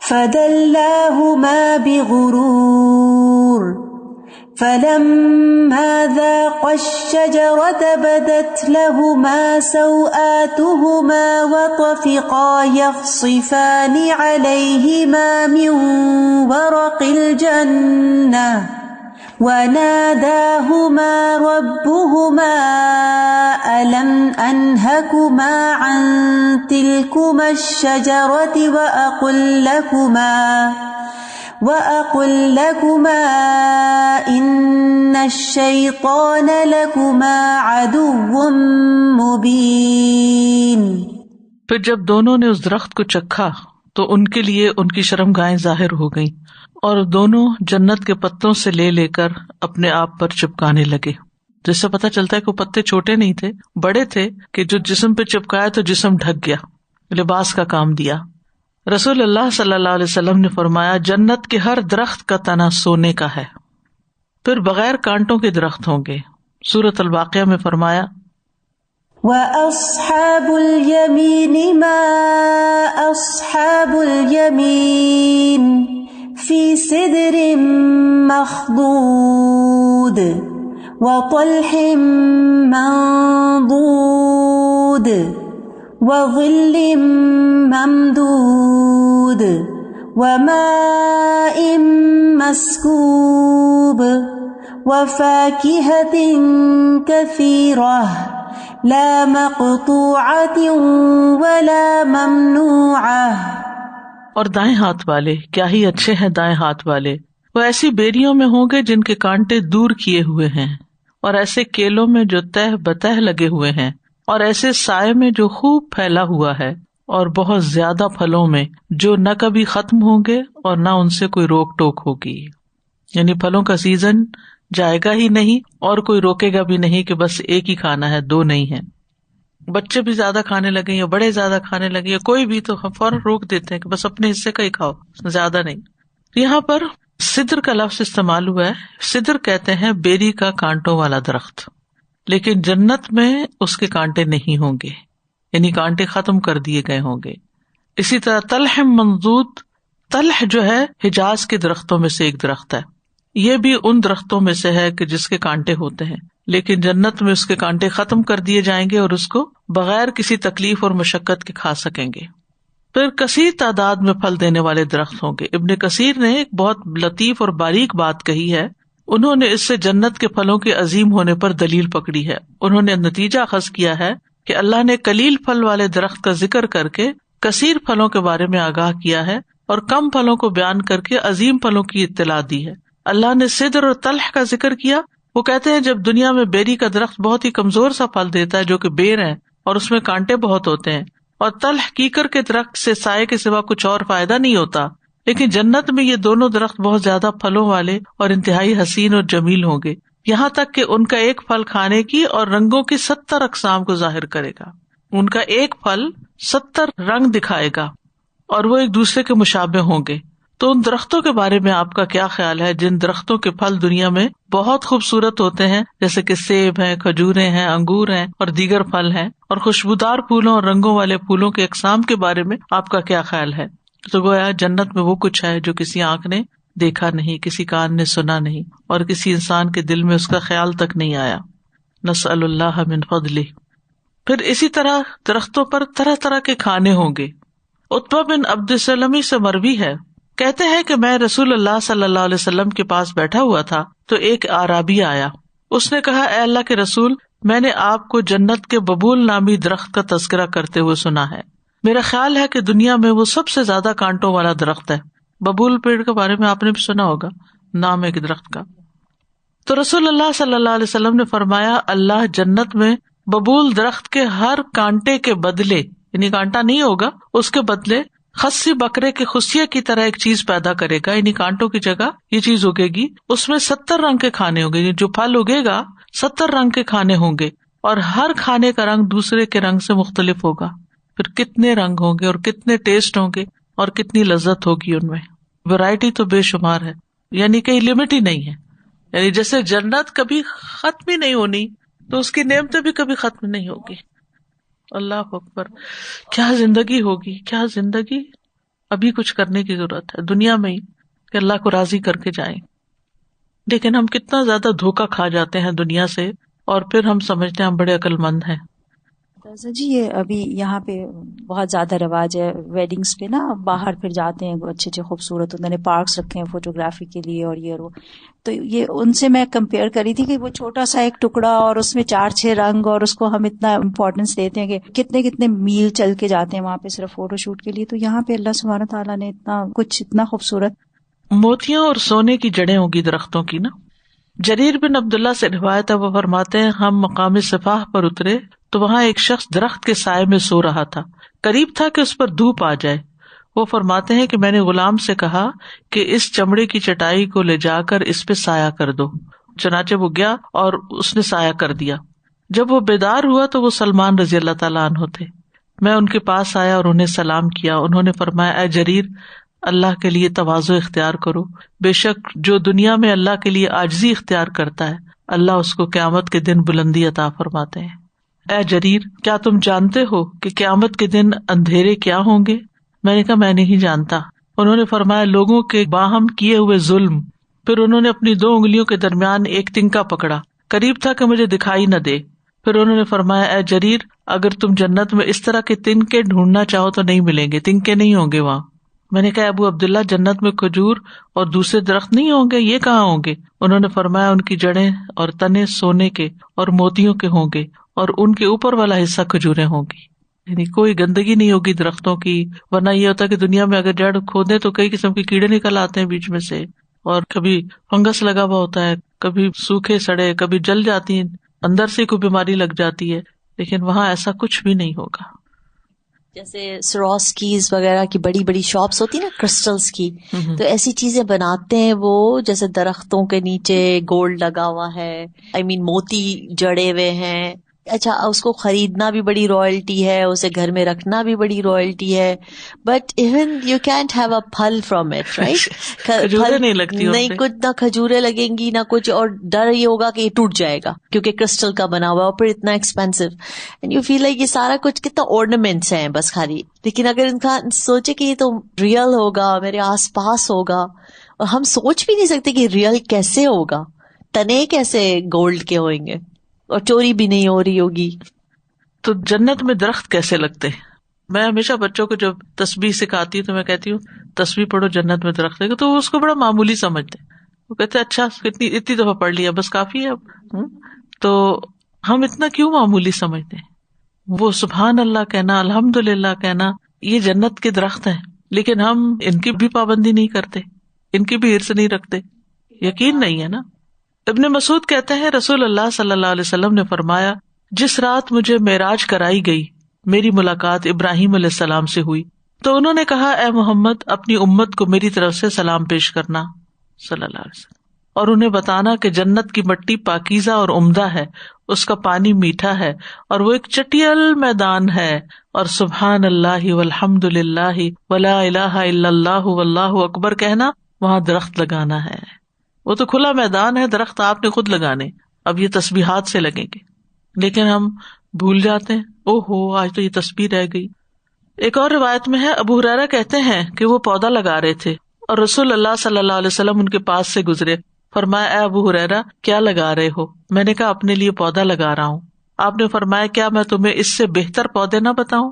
فدلاهما بغرور فلما ذاقا الشجرة بدت لهما سوآتهما وطفقا يخصفان عليهما من ورق الجنة وناداهما ربهما ألم أنهكما عن تلكما الشجرة وأقل لكما إن الشيطان لكما عدو مبين. پھر جب دونوں نے اس درخت کو چکھا تو ان کے لیے ان کی شرمگاہیں ظاہر ہو گئیں اور دونوں جنت کے پتوں سے لے کر اپنے آپ پر چپکانے لگے. جس سے پتہ چلتا ہے کہ وہ پتے چھوٹے نہیں تھے، بڑے تھے کہ جو جسم پہ چپکایا تو جسم ڈھک گیا، لباس کا کام دیا. رسول اللہ صلی اللہ علیہ وسلم نے فرمایا جنت کے ہر درخت کا تنا سونے کا ہے. پھر بغیر کانٹوں کے درخت ہوں گے. سورۃ الواقعہ میں فرمایا وَأَصْحَابُ الْيَمِينِ مَا أَصْحَابُ الْيَمِينِ فِي سِدْرٍ مَّخْضُودٍ وَطَلْحٍ مَّنضُودٍ وَظِلٍّ مَّمْدُودٍ وماء مسكوب وفاكهة كثيرة لا مقطوعة ولا ممنوعة. اور دائیں ہاتھ والے کیا ہی اچھے ہیں دائیں ہاتھ والے، وہ ایسی بیریوں میں ہوں گے جن کے کانٹے دور کیے ہوئے ہیں، اور ایسے کیلوں میں جو تہ بتہ لگے ہوئے ہیں، اور ایسے سائے میں جو خوب پھیلا ہوا ہے، اور بہت زیادہ پھلوں میں جو نہ کبھی ختم ہوں گے اور نہ ان سے کوئی روک ٹوک ہوگی. یعنی پھلوں کا سیزن جائے گا ہی نہیں اور کوئی روکے گا بھی نہیں کہ بس ایک ہی کھانا ہے، دو نہیں ہے. بچے بھی زیادہ کھانے لگے یا بڑے زیادہ کھانے لگے یا کوئی بھی، تو فوراً روک دیتے ہیں کہ بس اپنے حصے کا ہی کھاؤ، زیادہ نہیں. یہاں پر سدر کا لفظ استعمال ہوا ہے. سدر کہتے ہیں بیری کا کانٹوں والا درخت، لیکن جنت میں اس کے کانٹے نہیں ہوں گے، یعنی کانٹے ختم کر دیے گئے ہوں گے. اسی طرح طلح منضود، طلح جو ہے حجاز کے درختوں میں سے ایک درخت ہے. یہ بھی ان درختوں میں سے ہے کہ جس کے کانٹے ہوتے ہیں، لیکن جنت میں اس کے کانٹے ختم کر دیے جائیں گے اور اس کو بغیر کسی تکلیف اور مشقت کے کھا سکیں گے. پھر کثیر تعداد میں پھل دینے والے درخت ہوں گے. ابن کثیر نے ایک بہت لطیف اور باریک بات کہی ہے. انہوں نے اس سے جنت کے پھلوں کے عظیم ہونے پر دلیل پکڑی ہے. انہوں نے نتیجہ اخذ کیا ہے کہ اللہ نے قلیل پھل والے درخت کا ذکر کر کے کثیر پھلوں کے بارے میں آگاہ کیا ہے اور کم پھلوں کو بیان کر کے عظیم پھلوں کی اطلاع دی ہے. اللہ نے سدر اور طلح کا ذکر کیا. وہ کہتے ہیں جب دنیا میں بیری کا درخت بہت ہی کمزور سا پھل دیتا ہے جو کہ بیر ہے اور اس میں کانٹے بہت ہوتے ہیں، اور طلح کیکر کے درخت سے سائے کے سوا کچھ اور فائدہ نہیں ہوتا، لیکن جنت میں یہ دونوں درخت بہت زیادہ پھلوں والے اور انتہائی حسین اور جمیل ہوں گے، یہاں تک کہ ان کا ایک پھل کھانے کی اور رنگوں کی 70 اقسام کو ظاہر کرے گا. ان کا ایک پھل 70 رنگ دکھائے گا اور وہ ایک دوسرے کے مشابہ ہوں گے. تو ان درختوں کے بارے میں آپ کا کیا خیال ہے جن درختوں کے پھل دنیا میں بہت خوبصورت ہوتے ہیں، جیسے کہ سیب ہیں، کھجوریں ہیں، انگور ہیں اور دیگر پھل ہیں، اور خوشبودار پھولوں اور رنگوں والے پھولوں کے اقسام کے بارے میں آپ کا کیا خیال ہے؟ تو گویا جنت میں وہ کچھ ہے جو کسی آنکھ نے دیکھا نہیں، کسی کان نے سنا نہیں، اور کسی انسان کے دل میں اس کا خیال تک نہیں آیا. نسأل اللہ من فضلہ. پھر اسی طرح درختوں پر طرح طرح کے کھانے ہوں گے. عتبہ بن عبد السلمی سے مروی ہے، کہتے ہیں کہ میں رسول اللہ صلی اللہ علیہ وسلم کے پاس بیٹھا ہوا تھا تو ایک اعرابی آیا. اس نے کہا، اے اللہ کے رسول، میں نے آپ کو جنت کے ببول نامی درخت کا تذکرہ کرتے ہوئے سنا ہے. میرا خیال ہے کہ دنیا میں وہ سب سے زیادہ کانٹوں والا درخت ہے. ببول پیڑ کے بارے میں آپ نے بھی سنا ہوگا، نام ہے کہ درخت کا. تو رسول اللہ صلی اللہ علیہ وسلم نے فرمایا، اللہ جنت میں ببول درخت کے ہر کانٹے کے بدلے، یعنی کانٹا نہیں ہوگا، اس کے بدلے خصی بکرے کے خصیے کی طرح ایک چیز پیدا کرے گا، یعنی کانٹوں کی جگہ یہ چیز اگے گی. اس میں 70 رنگ کے کھانے ہوں گے، جو پھل اگے گا 70 رنگ کے کھانے ہوں گے، اور ہر کھانے کا رنگ دوسرے کے رنگ سے مختلف ہوگا. پھر کتنے رنگ ہوں گے اور کتنے ٹیسٹ ہوں گے اور کتنی لذت ہوگی ان میں. ویرائٹی تو بے شمار ہے، یعنی کہیں لمٹ ہی نہیں ہے. یعنی جیسے جنت کبھی ختم ہی نہیں ہونی، تو اس کی نعمتیں بھی کبھی ختم نہیں ہوگی. اللہ اکبر، کیا زندگی ہوگی، کیا زندگی. ابھی کچھ کرنے کی ضرورت ہے دنیا میں ہی کہ اللہ کو راضی کر کے جائیں. لیکن ہم کتنا زیادہ دھوکا کھا جاتے ہیں دنیا سے، اور پھر ہم سمجھتے ہیں ہم بڑے عقل مند ہیں. جی یہ ابھی یہاں پہ بہت زیادہ رواج ہے ویڈنگز پہ نا، باہر پھر جاتے ہیں اچھے اچھے خوبصورت، انہوں نے پارکس رکھے ہیں فوٹوگرافی کے لیے اور یہ وہ. تو یہ ان سے میں کمپیئر کری تھی کہ وہ چھوٹا سا ایک ٹکڑا اور اس میں 4-6 رنگ، اور اس کو ہم اتنا امپورٹینس دیتے ہیں کہ کتنے کتنے میل چل کے جاتے ہیں وہاں پہ صرف فوٹو شوٹ کے لیے. تو یہاں پہ اللہ سبحانہ تعالیٰ نے اتنا کچھ اتنا خوبصورت. موتیاں اور سونے کی جڑیں ہوگی درختوں کی نا. جریر بن عبداللہ سے روایت ہے، وہ فرماتے ہیں ہم مقام صفاح پر اترے تو وہاں ایک شخص درخت کے سائے میں سو رہا تھا، قریب تھا کہ اس پر دھوپ آ جائے. وہ فرماتے ہیں کہ میں نے غلام سے کہا کہ اس چمڑے کی چٹائی کو لے جا کر اس پہ سایہ کر دو. چنانچہ وہ گیا اور اس نے سایہ کر دیا. جب وہ بیدار ہوا تو وہ سلمان رضی اللہ تعالیٰ عنہ تھے. میں ان کے پاس آیا اور انہیں سلام کیا. انہوں نے فرمایا، اے جریر، اللہ کے لیے تواضع اختیار کرو. بے شک جو دنیا میں اللہ کے لیے عاجزی اختیار کرتا ہے، اللہ اس کو قیامت کے دن بلندی عطا فرماتے ہیں. اے جریر، کیا تم جانتے ہو کہ قیامت کے دن اندھیرے کیا ہوں گے؟ میں نے کہا میں نہیں جانتا. انہوں نے فرمایا، لوگوں کے باہم کیے ہوئے ظلم. پھر انہوں نے اپنی 2 انگلیوں کے درمیان ایک تنکا پکڑا، قریب تھا کہ مجھے دکھائی نہ دے. پھر انہوں نے فرمایا، اے جریر، اگر تم جنت میں اس طرح کے تنکے ڈھونڈنا چاہو تو نہیں ملیں گے، تنکے نہیں ہوں گے وہاں. میں نے کہا ابو عبداللہ جنت میں کھجور اور دوسرے درخت نہیں ہوں گے؟ یہ کہاں ہوں گے؟ انہوں نے فرمایا ان کی جڑیں اور تنے سونے کے اور موتیوں کے ہوں گے اور ان کے اوپر والا حصہ کھجوریں ہوں گی. یعنی کوئی گندگی نہیں ہوگی درختوں کی. ورنہ یہ ہوتا ہے کہ دنیا میں اگر جڑ کھودے تو کئی قسم کے کیڑے نکل آتے ہیں بیچ میں سے, اور کبھی فنگس لگا ہوا ہوتا ہے, کبھی سوکھے سڑے, کبھی جل جاتی ہیں, اندر سے کوئی بیماری لگ جاتی ہے. لیکن وہاں ایسا کچھ بھی نہیں ہوگا. جیسے سروسکیز وغیرہ کی بڑی بڑی شاپس ہوتی ہیں نا کرسٹلز کی, تو ایسی چیزیں بناتے ہیں وہ, جیسے درختوں کے نیچے گولڈ لگا ہوا ہے, موتی جڑے ہوئے ہیں. اچھا, اس کو خریدنا بھی بڑی رائلٹی ہے, اسے گھر میں رکھنا بھی بڑی رائلٹی ہے, but even you can't have a پھل فرام اٹ, رائٹ؟ کھجوریں نہیں لگتی, نہیں کچھ, نہ کھجوریں لگیں گی نہ کچھ, اور ڈر یہ ہوگا کہ یہ ٹوٹ جائے گا کیونکہ کرسٹل کا بنا ہوا ہے اور پھر اتنا expensive, and you feel like یہ سارا کچھ کتنا ornaments ہیں بس خالی. لیکن اگر انسان سوچے کہ یہ تو ریئل ہوگا, میرے آس پاس ہوگا, اور ہم سوچ بھی نہیں سکتے کہ ریئل کیسے ہوگا, تنے کیسے گولڈ کے ہوئیں گے, اور چوری بھی نہیں ہو رہی ہوگی. تو جنت میں درخت کیسے لگتے؟ میں ہمیشہ بچوں کو جب تسبیح سکھاتی ہوں تو میں کہتی ہوں تسبیح پڑھو جنت میں درخت لگے, تو وہ اس کو بڑا معمولی سمجھتے ہیں. وہ کہتے ہیں اچھا اتنی دفعہ پڑھ لیا بس کافی ہے اب. تو ہم اتنا کیوں معمولی سمجھتے ہیں؟ وہ سبحان اللہ کہنا, الحمدللہ کہنا, یہ جنت کے درخت ہیں, لیکن ہم ان کی بھی پابندی نہیں کرتے, ان کی بھی ہرس نہیں رکھتے. یقین نہیں ہے نا. ابن مسعود کہتے ہیں رسول اللہ صلی اللہ علیہ وسلم نے فرمایا, جس رات مجھے معراج کرائی گئی میری ملاقات ابراہیم علیہ السلام سے ہوئی, تو انہوں نے کہا اے محمد اپنی امت کو میری طرف سے سلام پیش کرنا صلی اللہ علیہ وسلم, اور انہیں بتانا کہ جنت کی مٹی پاکیزہ اور عمدہ ہے, اس کا پانی میٹھا ہے, اور وہ ایک چٹیل میدان ہے, اور سبحان اللہ والحمد للہ ولا الہ الا اللہ واللہ اکبر کہنا وہاں درخت لگانا ہے. وہ تو کھلا میدان ہے, درخت آپ نے خود لگانے, اب یہ تسبیحات سے لگیں گے. لیکن ہم بھول جاتے ہیں, او ہو آج تو یہ تسبیح رہ گئی. ایک اور روایت میں ہے, ابو ہریرہ کہتے ہیں کہ وہ پودا لگا رہے تھے اور رسول اللہ صلی اللہ علیہ وسلم ان کے پاس سے گزرے. فرمایا اے ابو ہریرہ کیا لگا رہے ہو؟ میں نے کہا اپنے لیے پودا لگا رہا ہوں. آپ نے فرمایا کیا میں تمہیں اس سے بہتر پودے نہ بتاؤں؟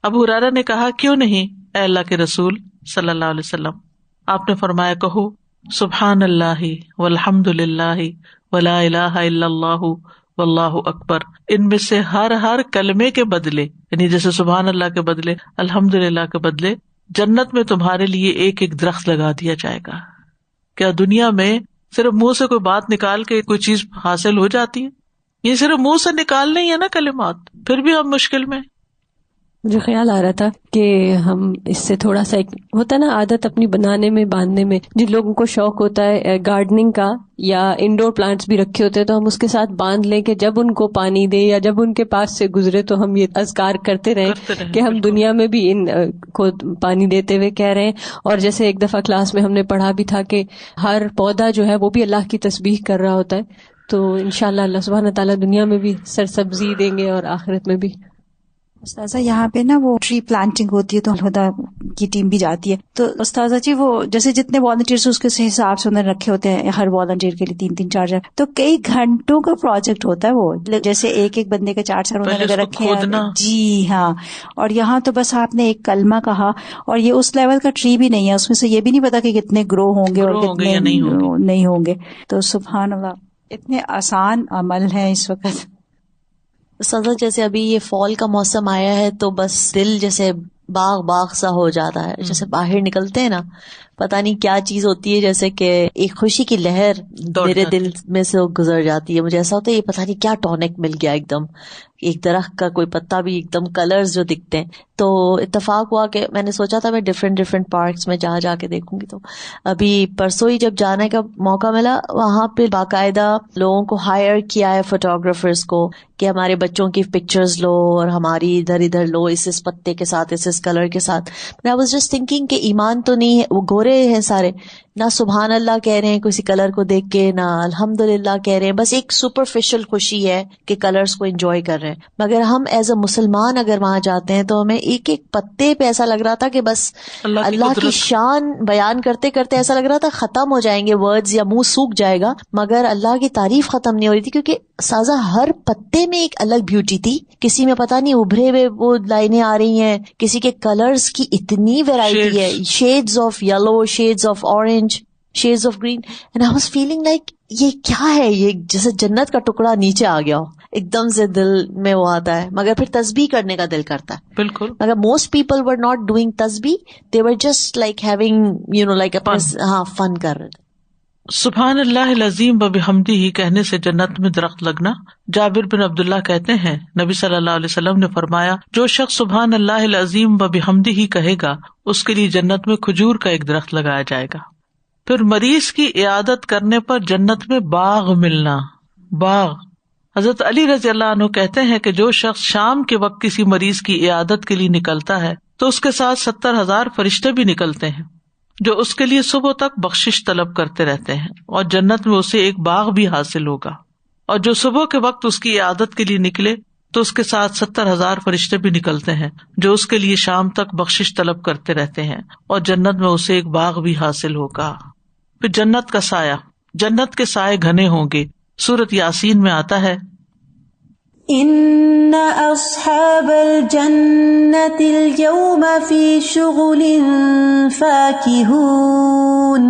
ابو ہریرہ نے کہا کیوں نہیں اے اللہ کے رسول صلی اللہ علیہ وسلم. آپ نے فرمایا کہو سبحان اللہ والحمد للہ ولا الہ الا اللہ واللہ اکبر. ان میں سے ہر کلمے کے بدلے, یعنی جیسے سبحان اللہ کے بدلے الحمد للہ کے بدلے, جنت میں تمہارے لیے ایک ایک درخت لگا دیا جائے گا. کیا دنیا میں صرف منہ سے کوئی بات نکال کے کوئی چیز حاصل ہو جاتی ہے؟ یہ صرف منہ سے نکالنے ہی ہے نا کلمات, پھر بھی ہم مشکل میں. مجھے خیال آ رہا تھا کہ ہم اس سے تھوڑا سا ایک ہوتا ہے نا عادت اپنی بنانے میں, باندھنے میں, جن لوگوں کو شوق ہوتا ہے گارڈننگ کا یا انڈور پلانٹس بھی رکھے ہوتے ہیں, تو ہم اس کے ساتھ باندھ لیں کہ جب ان کو پانی دے یا جب ان کے پاس سے گزرے تو ہم یہ اذکار کرتے رہیں کہ ہم دنیا میں بھی ان کو پانی دیتے ہوئے کہہ رہے ہیں. اور جیسے ایک دفعہ کلاس میں ہم نے پڑھا بھی تھا کہ ہر پودا جو ہے وہ بھی اللہ کی تسبیح کر رہا ہوتا ہے. تو انشاءاللہ اللہ سبحانہ تعالیٰ دنیا میں بھی سرسبزی دیں گے اور آخرت میں بھی. استاذہ یہاں پہ نا وہ ٹری پلانٹنگ ہوتی ہے تو الہدا کی ٹیم بھی جاتی ہے. تو استاذہ جی وہ جیسے جتنے والنٹیئرس اس کے حساب سے انہوں نے رکھے ہوتے ہیں, ہر والنٹیئر کے لیے 3-4 تو کئی گھنٹوں کا پروجیکٹ ہوتا ہے وہ, جیسے ایک ایک بندے کے 4 انہوں نے رکھے ہیں. جی ہاں, اور یہاں تو بس آپ نے ایک کلمہ کہا, اور یہ اس لیول کا ٹری بھی نہیں ہے, اس میں سے یہ بھی نہیں پتا کہ کتنے گرو ہوں گے اور کتنے نہیں ہوں گے. تو سبحان اللہ اتنے آسان عمل ہیں اس وقت. سزا جیسے ابھی یہ فال کا موسم آیا ہے تو بس دل جیسے باغ سا ہو جاتا ہے, جیسے باہر نکلتے ہیں نا, پتہ نہیں کیا چیز ہوتی ہے, جیسے کہ ایک خوشی کی لہر میرے دل میں سے گزر جاتی ہے. مجھے ایسا ہوتا ہے یہ پتہ نہیں کیا ٹونک مل گیا, ایک دم ایک درخت کا کوئی پتا بھی ایک دم کلرز جو دکھتے ہیں. تو اتفاق ہوا کہ میں نے سوچا تھا میں ڈفرینٹ پارکس میں جا کے دیکھوں گی. تو ابھی پرسوں ہی جب جانے کا موقع ملا, وہاں پہ باقاعدہ لوگوں کو ہائر کیا ہے, فوٹوگرافرز کو, کہ ہمارے بچوں کی پکچرز لو اور ہماری ادھر لو اس پتے کے ساتھ, اس کلر کے ساتھ. I was just thinking کہ ایمان تو نہیں ہے, وہ گورے ہیں سارے, نہ سبحان اللہ کہہ رہے ہیں کسی کلر کو دیکھ کے، نہ الحمدللہ کہہ رہے ہیں، بس ایک سپرفیشل خوشی ہے کہ کلرز کو انجوائے کر رہے ہیں. مگر ہم ایز اے مسلمان اگر وہاں جاتے ہیں تو ہمیں ایک ایک پتے پہ ایسا لگ رہا تھا کہ بس اللہ کی شان بیان کرتے کرتے ایسا لگ رہا تھا ختم ہو جائیں گے ورڈز یا منہ سوکھ جائے گا، مگر اللہ کی تعریف ختم نہیں ہو رہی تھی، کیونکہ سازا ہر پتے میں ایک الگ بیوٹی تھی. کسی میں پتہ نہیں ابھرے ہوئے وہ لائنیں آ رہی ہیں، کسی کے کلرز کی اتنی ویرائٹی ہے، sheds of yellow, sheds of orange, sheds of green, and I was feeling like یہ کیا ہے، یہ جیسے جنت کا ٹکڑا نیچے آ گیا ہو، ایک دم سے دل میں وہ آتا ہے. مگر پھر تسبیح کرنے کا دل کرتا ہے. بالکل. مگر most people were not doing تسبیح، they were just like having like fun کر رہے. سبحان اللہ العظیم و بحمدہ کہنے سے جنت میں درخت لگنا. جابر بن عبداللہ کہتے ہیں نبی صلی اللہ علیہ وسلم نے فرمایا، جو شخص سبحان اللہ العظیم و بحمدہ کہے گا اس کے لیے جنت میں کھجور کا ایک درخت لگایا جائے گا. پھر مریض کی عیادت کرنے پر جنت میں باغ ملنا. باغ. حضرت علی رضی اللہ عنہ کہتے ہیں کہ جو شخص شام کے وقت کسی مریض کی عیادت کے لیے نکلتا ہے تو اس کے ساتھ 70,000 فرشتے بھی نکلتے ہیں جو اس کے لیے صبح تک بخشش طلب کرتے رہتے ہیں، اور جنت میں اسے ایک باغ بھی حاصل ہوگا. اور جو صبح کے وقت اس کی عیادت کے لیے نکلے تو اس کے ساتھ 70,000 فرشتے بھی نکلتے ہیں جو اس کے لیے شام تک بخشش طلب کرتے رہتے ہیں، اور جنت میں اسے ایک باغ بھی حاصل ہوگا. پھر جنت کا سایہ. جنت کے سائے گھنے ہوں گے. سورۃ یاسین میں آتا ہے، ان اصحاب الجنة اليوم في شغل فاكهون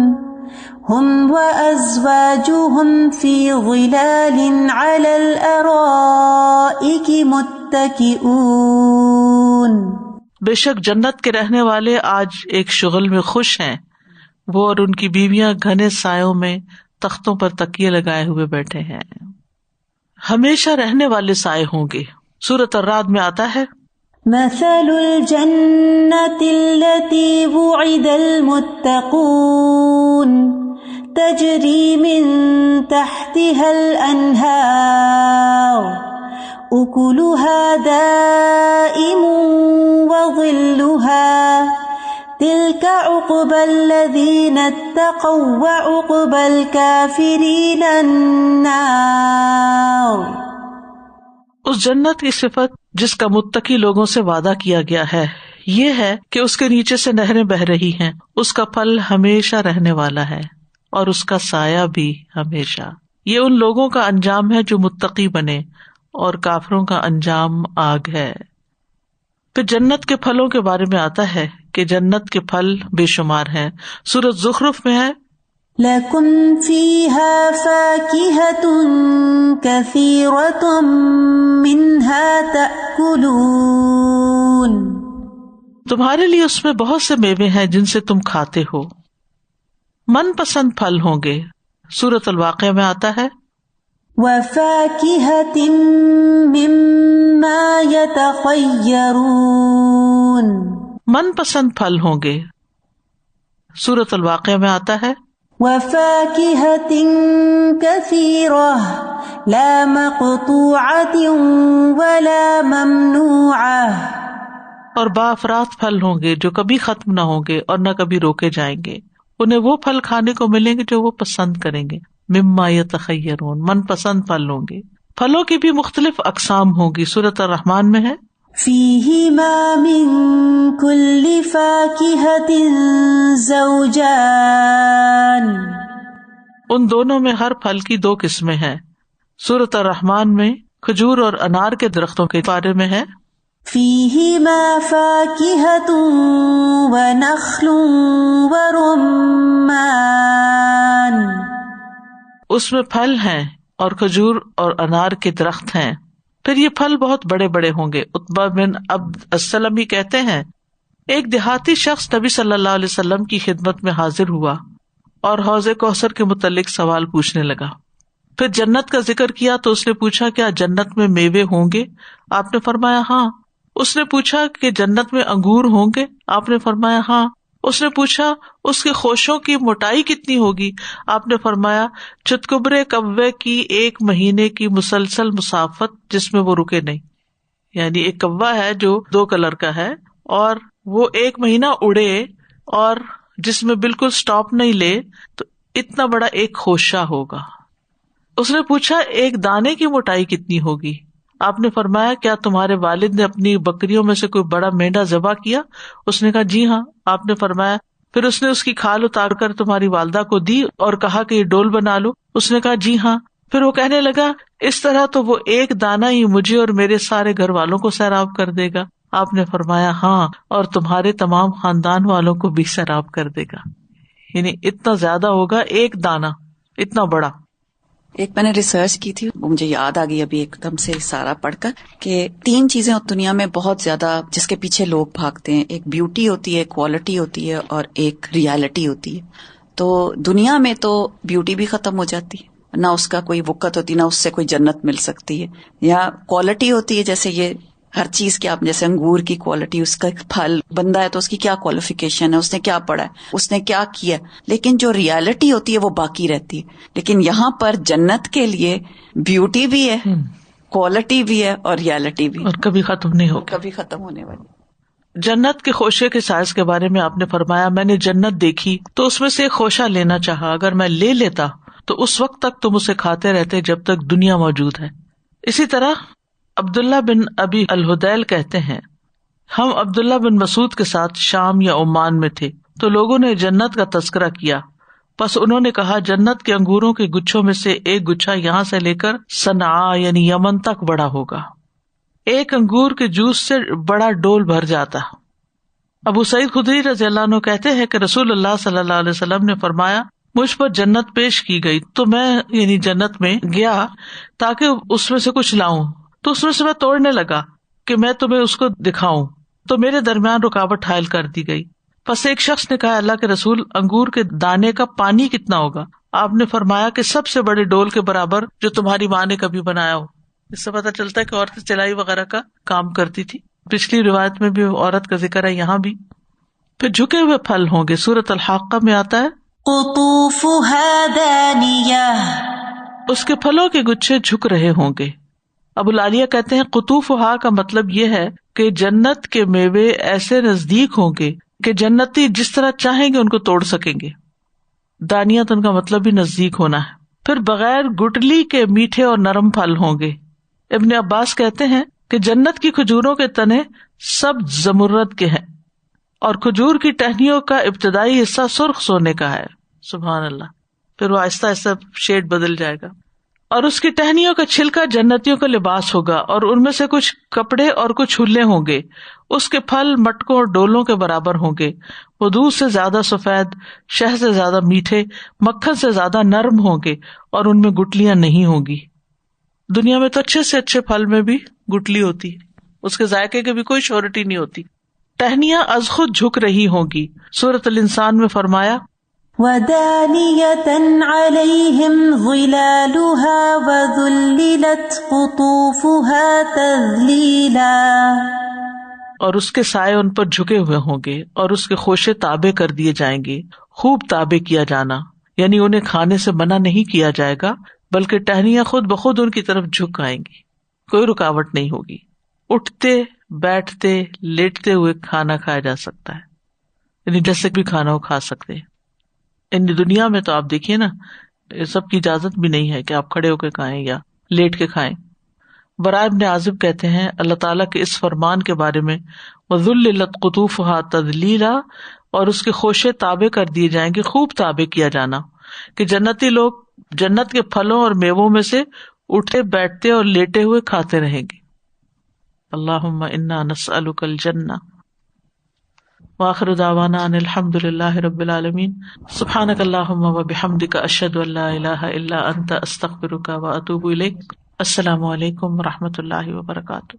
هم وازواجهم في ظلال على الارائك متكئون. بے شک جنت کے رہنے والے آج ایک شغل میں خوش ہیں، وہ اور ان کی بیویاں گھنے سایوں میں تختوں پر تکیے لگائے ہوئے بیٹھے ہیں. ہمیشہ رہنے والے سائے ہوں گے. سورۃ الرعد میں آتا ہے، مثل الجنة التي وعد المتقون تجري من تحتها الأنهار أكلها دائم وظلها تلك عقبى الذين اتقوا وعقبى الكافرين النار. اس جنت کی صفت جس کا متقی لوگوں سے وعدہ کیا گیا ہے یہ ہے کہ اس کے نیچے سے نہریں بہ رہی ہیں، اس کا پھل ہمیشہ رہنے والا ہے اور اس کا سایہ بھی ہمیشہ. یہ ان لوگوں کا انجام ہے جو متقی بنے، اور کافروں کا انجام آگ ہے. پھر جنت کے پھلوں کے بارے میں آتا ہے کہ جنت کے پھل بے شمار ہیں. سورۃ زخرف میں ہے، لَكُمْ فِيهَا فَاكِهَةٌ كَثِيرَةٌ مِّنْهَا تَأْكُلُونَ. تمہارے لیے اس میں بہت سے میوے ہیں جن سے تم کھاتے ہو. من پسند پھل ہوں گے. سورۃ الواقعہ میں آتا ہے، وَفَاكِهَةٍ مِّمَّا يَتَخَيَّرُونَ. من پسند پھل ہوں گے. سورۃ الواقعہ میں آتا ہے، وَفَاكِهَةٍ كَثِيرَةٍ لَا مَقْطُوعَةٍ وَلَا مَمْنُوعَةٍ. اور بافرات پھل ہوں گے جو کبھی ختم نہ ہوں گے اور نہ کبھی روکے جائیں گے. انہیں وہ پھل کھانے کو ملیں گے جو وہ پسند کریں گے. مما یتخیرون، من پسند پھل ہوں گے. پھلوں کی بھی مختلف اقسام ہوں گی. سورۃ الرحمن میں ہے، فِيهِمَا مِن كُلِّ فَاكِهَةٍ زَوْجَانِ. ان دونوں میں ہر پھل کی 2 قسمیں ہیں. سورۃ الرحمن میں کھجور اور انار کے درختوں کے بارے میں ہے، فِيهِمَا فَاكِهَةٌ وَنَخْلٌ وَرُمَّانٌ. اس میں پھل ہیں اور کھجور اور انار کے درخت ہیں. پھر یہ پھل بہت بڑے بڑے ہوں گے. عتبہ بن عبد السلمی کہتے ہیں، ایک دیہاتی شخص نبی صلی اللہ علیہ وسلم کی خدمت میں حاضر ہوا اور حوض کوثر کے متعلق سوال پوچھنے لگا. پھر جنت کا ذکر کیا تو اس نے پوچھا، کیا جنت میں میوے ہوں گے؟ آپ نے فرمایا ہاں. اس نے پوچھا کہ جنت میں انگور ہوں گے؟ آپ نے فرمایا ہاں. اس نے پوچھا اس کے خوشوں کی موٹائی کتنی ہوگی؟ آپ نے فرمایا چتکبرے کوے کی 1 مہینے کی مسلسل مسافت جس میں وہ رکے نہیں. یعنی ایک کوا ہے جو 2 کلر کا ہے اور وہ 1 مہینہ اڑے اور جس میں بالکل سٹاپ نہیں لے تو اتنا بڑا ایک خوشہ ہوگا. اس نے پوچھا ایک دانے کی موٹائی کتنی ہوگی؟ آپ نے فرمایا کیا تمہارے والد نے اپنی بکریوں میں سے کوئی بڑا مینڈا ذبح کیا؟ اس نے کہا جی ہاں. آپ نے فرمایا پھر اس نے اس کی کھال اتار کر تمہاری والدہ کو دی اور کہا کہ یہ ڈول بنا لو؟ اس نے کہا جی ہاں. پھر وہ کہنے لگا اس طرح تو وہ ایک دانہ ہی مجھے اور میرے سارے گھر والوں کو سیراب کر دے گا. آپ نے فرمایا ہاں، اور تمہارے تمام خاندان والوں کو بھی سیراب کر دے گا. یعنی اتنا زیادہ ہوگا ایک دانہ، اتنا بڑا. ایک میں نے ریسرچ کی تھی، مجھے یاد آ گئی ابھی ایک دم سے سارا پڑھ کر، کہ 3 چیزیں دنیا میں بہت زیادہ جس کے پیچھے لوگ بھاگتے ہیں. ایک بیوٹی ہوتی ہے، کوالٹی ہوتی ہے، اور ایک ریالٹی ہوتی ہے. تو دنیا میں تو بیوٹی بھی ختم ہو جاتی ہے، نہ اس کا کوئی وقت ہوتی، نہ اس سے کوئی جنت مل سکتی ہے. یا کوالٹی ہوتی ہے، جیسے یہ ہر چیز کی، آپ جیسے انگور کی کوالٹی، اس کا پھل بندہ ہے تو اس کی کیا کوالیفیکیشن ہے، اس نے کیا پڑھا ہے، اس نے کیا کیا. لیکن جو ریالٹی ہوتی ہے وہ باقی رہتی ہے. لیکن یہاں پر جنت کے لیے بیوٹی بھی ہے، کوالٹی بھی ہے، اور ریالٹی بھی، اور کبھی ختم نہیں ہوگی، کبھی ختم ہونے والی. جنت کے خوشے کے سائز کے بارے میں آپ نے فرمایا میں نے جنت دیکھی تو اس میں سے ایک خوشہ لینا چاہا، اگر میں لے لیتا تو اس وقت تک تم اسے کھاتے رہتے جب تک دنیا موجود ہے. اسی طرح عبداللہ بن ابی الہدیل کہتے ہیں ہم عبداللہ بن مسعود کے ساتھ شام یا عمان میں تھے تو لوگوں نے جنت کا تذکرہ کیا. پس انہوں نے کہا جنت کے انگوروں کے گچھوں میں سے ایک گچھا یہاں سے لے کر صنعاء یعنی یمن تک بڑا ہوگا. ایک انگور کے جوس سے بڑا ڈول بھر جاتا. ابو سعید خدری رضی اللہ عنہ کہتے ہیں کہ رسول اللہ صلی اللہ علیہ وسلم نے فرمایا مجھ پر جنت پیش کی گئی تو میں یعنی جنت میں گیا تاکہ اس میں سے کچھ لاؤں، تو اس میں سے میں توڑنے لگا کہ میں تمہیں اس کو دکھاؤں، تو میرے درمیان رکاوٹ حائل کر دی گئی. پس ایک شخص نے کہا اللہ کے رسول انگور کے دانے کا پانی کتنا ہوگا؟ آپ نے فرمایا کہ سب سے بڑے ڈول کے برابر جو تمہاری ماں نے کبھی بنایا ہو. اس سے پتہ چلتا ہے کہ عورتیں چلائی وغیرہ کا کام کرتی تھی. پچھلی روایت میں بھی عورت کا ذکر ہے، یہاں بھی. پھر جھکے ہوئے پھل ہوں گے، سورۃ الحاقہ میں آتا ہے قطوفها دانیہ، اس کے پھلوں کے گچھے جھک رہے ہوں گے. ابو العالیہ کہتے ہیں قطوفها کا مطلب یہ ہے کہ جنت کے میوے ایسے نزدیک ہوں گے کہ جنتی جس طرح چاہیں گے ان کو توڑ سکیں گے. دانیت ان کا مطلب بھی نزدیک ہونا ہے. پھر بغیر گٹلی کے میٹھے اور نرم پھل ہوں گے. ابن عباس کہتے ہیں کہ جنت کی کھجوروں کے تنے سب زمرد کے ہیں اور کھجور کی ٹہنیوں کا ابتدائی حصہ سرخ سونے کا ہے. سبحان اللہ. پھر وہ آہستہ آہستہ شیڈ بدل جائے گا. اور اس کی ٹہنیوں کا چھلکا جنتیوں کا لباس ہوگا اور ان میں سے کچھ کپڑے اور کچھ ہلے ہوں گے. اس کے پھل مٹکوں اور ڈولوں کے برابر ہوں گے. وہ دودھ سے زیادہ سفید، شہد سے زیادہ میٹھے، مکھن سے زیادہ نرم ہوں گے اور ان میں گٹلیاں نہیں ہوں گی. دنیا میں تو اچھے سے اچھے پھل میں بھی گٹلی ہوتی ہے، اس کے ذائقے کی بھی کوئی شیورٹی نہیں ہوتی. ٹہنیاں از خود جھک رہی ہوں گی. سورۃ الانسان میں فرمایا وَدَانِيَةً عَلَيْهِمْ ظِلَالُهَا وَذُلِّلَتْ قُطُوفُهَا تَذْلِيلًا، اور اس کے سائے ان پر جھکے ہوئے ہوں گے اور اس کے خوشے تابع کر دیے جائیں گے. خوب تابع کیا جانا یعنی انہیں کھانے سے منع نہیں کیا جائے گا بلکہ ٹہنیاں خود بخود ان کی طرف جھک آئیں گی، کوئی رکاوٹ نہیں ہوگی. اٹھتے بیٹھتے لیٹتے ہوئے کھانا کھایا جا سکتا ہے، یعنی جیسے بھی کھانا ہو کھا سکتے ہیں. ان دنیا میں تو آپ دیکھیے نا، سب کی اجازت بھی نہیں ہے کہ آپ کھڑے ہو کے کھائیں یا لیٹ کے کھائیں. براء ابن عازب کہتے ہیں اللہ تعالیٰ کے اس فرمان کے بارے میں وَذُلِّلَتْ قُطُوفُهَا تَذْلِيلًا، اور اس کے خوشے تابع کر دیے جائیں گے، خوب تابع کیا جانا، کہ جنتی لوگ جنت کے پھلوں اور میووں میں سے اٹھے بیٹھتے اور لیٹے ہوئے کھاتے رہیں گے. اللہم انا نسألک الجنہ. وآخر دعوانا ان الحمد للہ رب العالمین. سبحانک اللہم وبحمدک اشہد ان لا الہ الا انت استغفرک واتوب الیک. السلام علیکم ورحمۃ اللہ وبرکاتہ.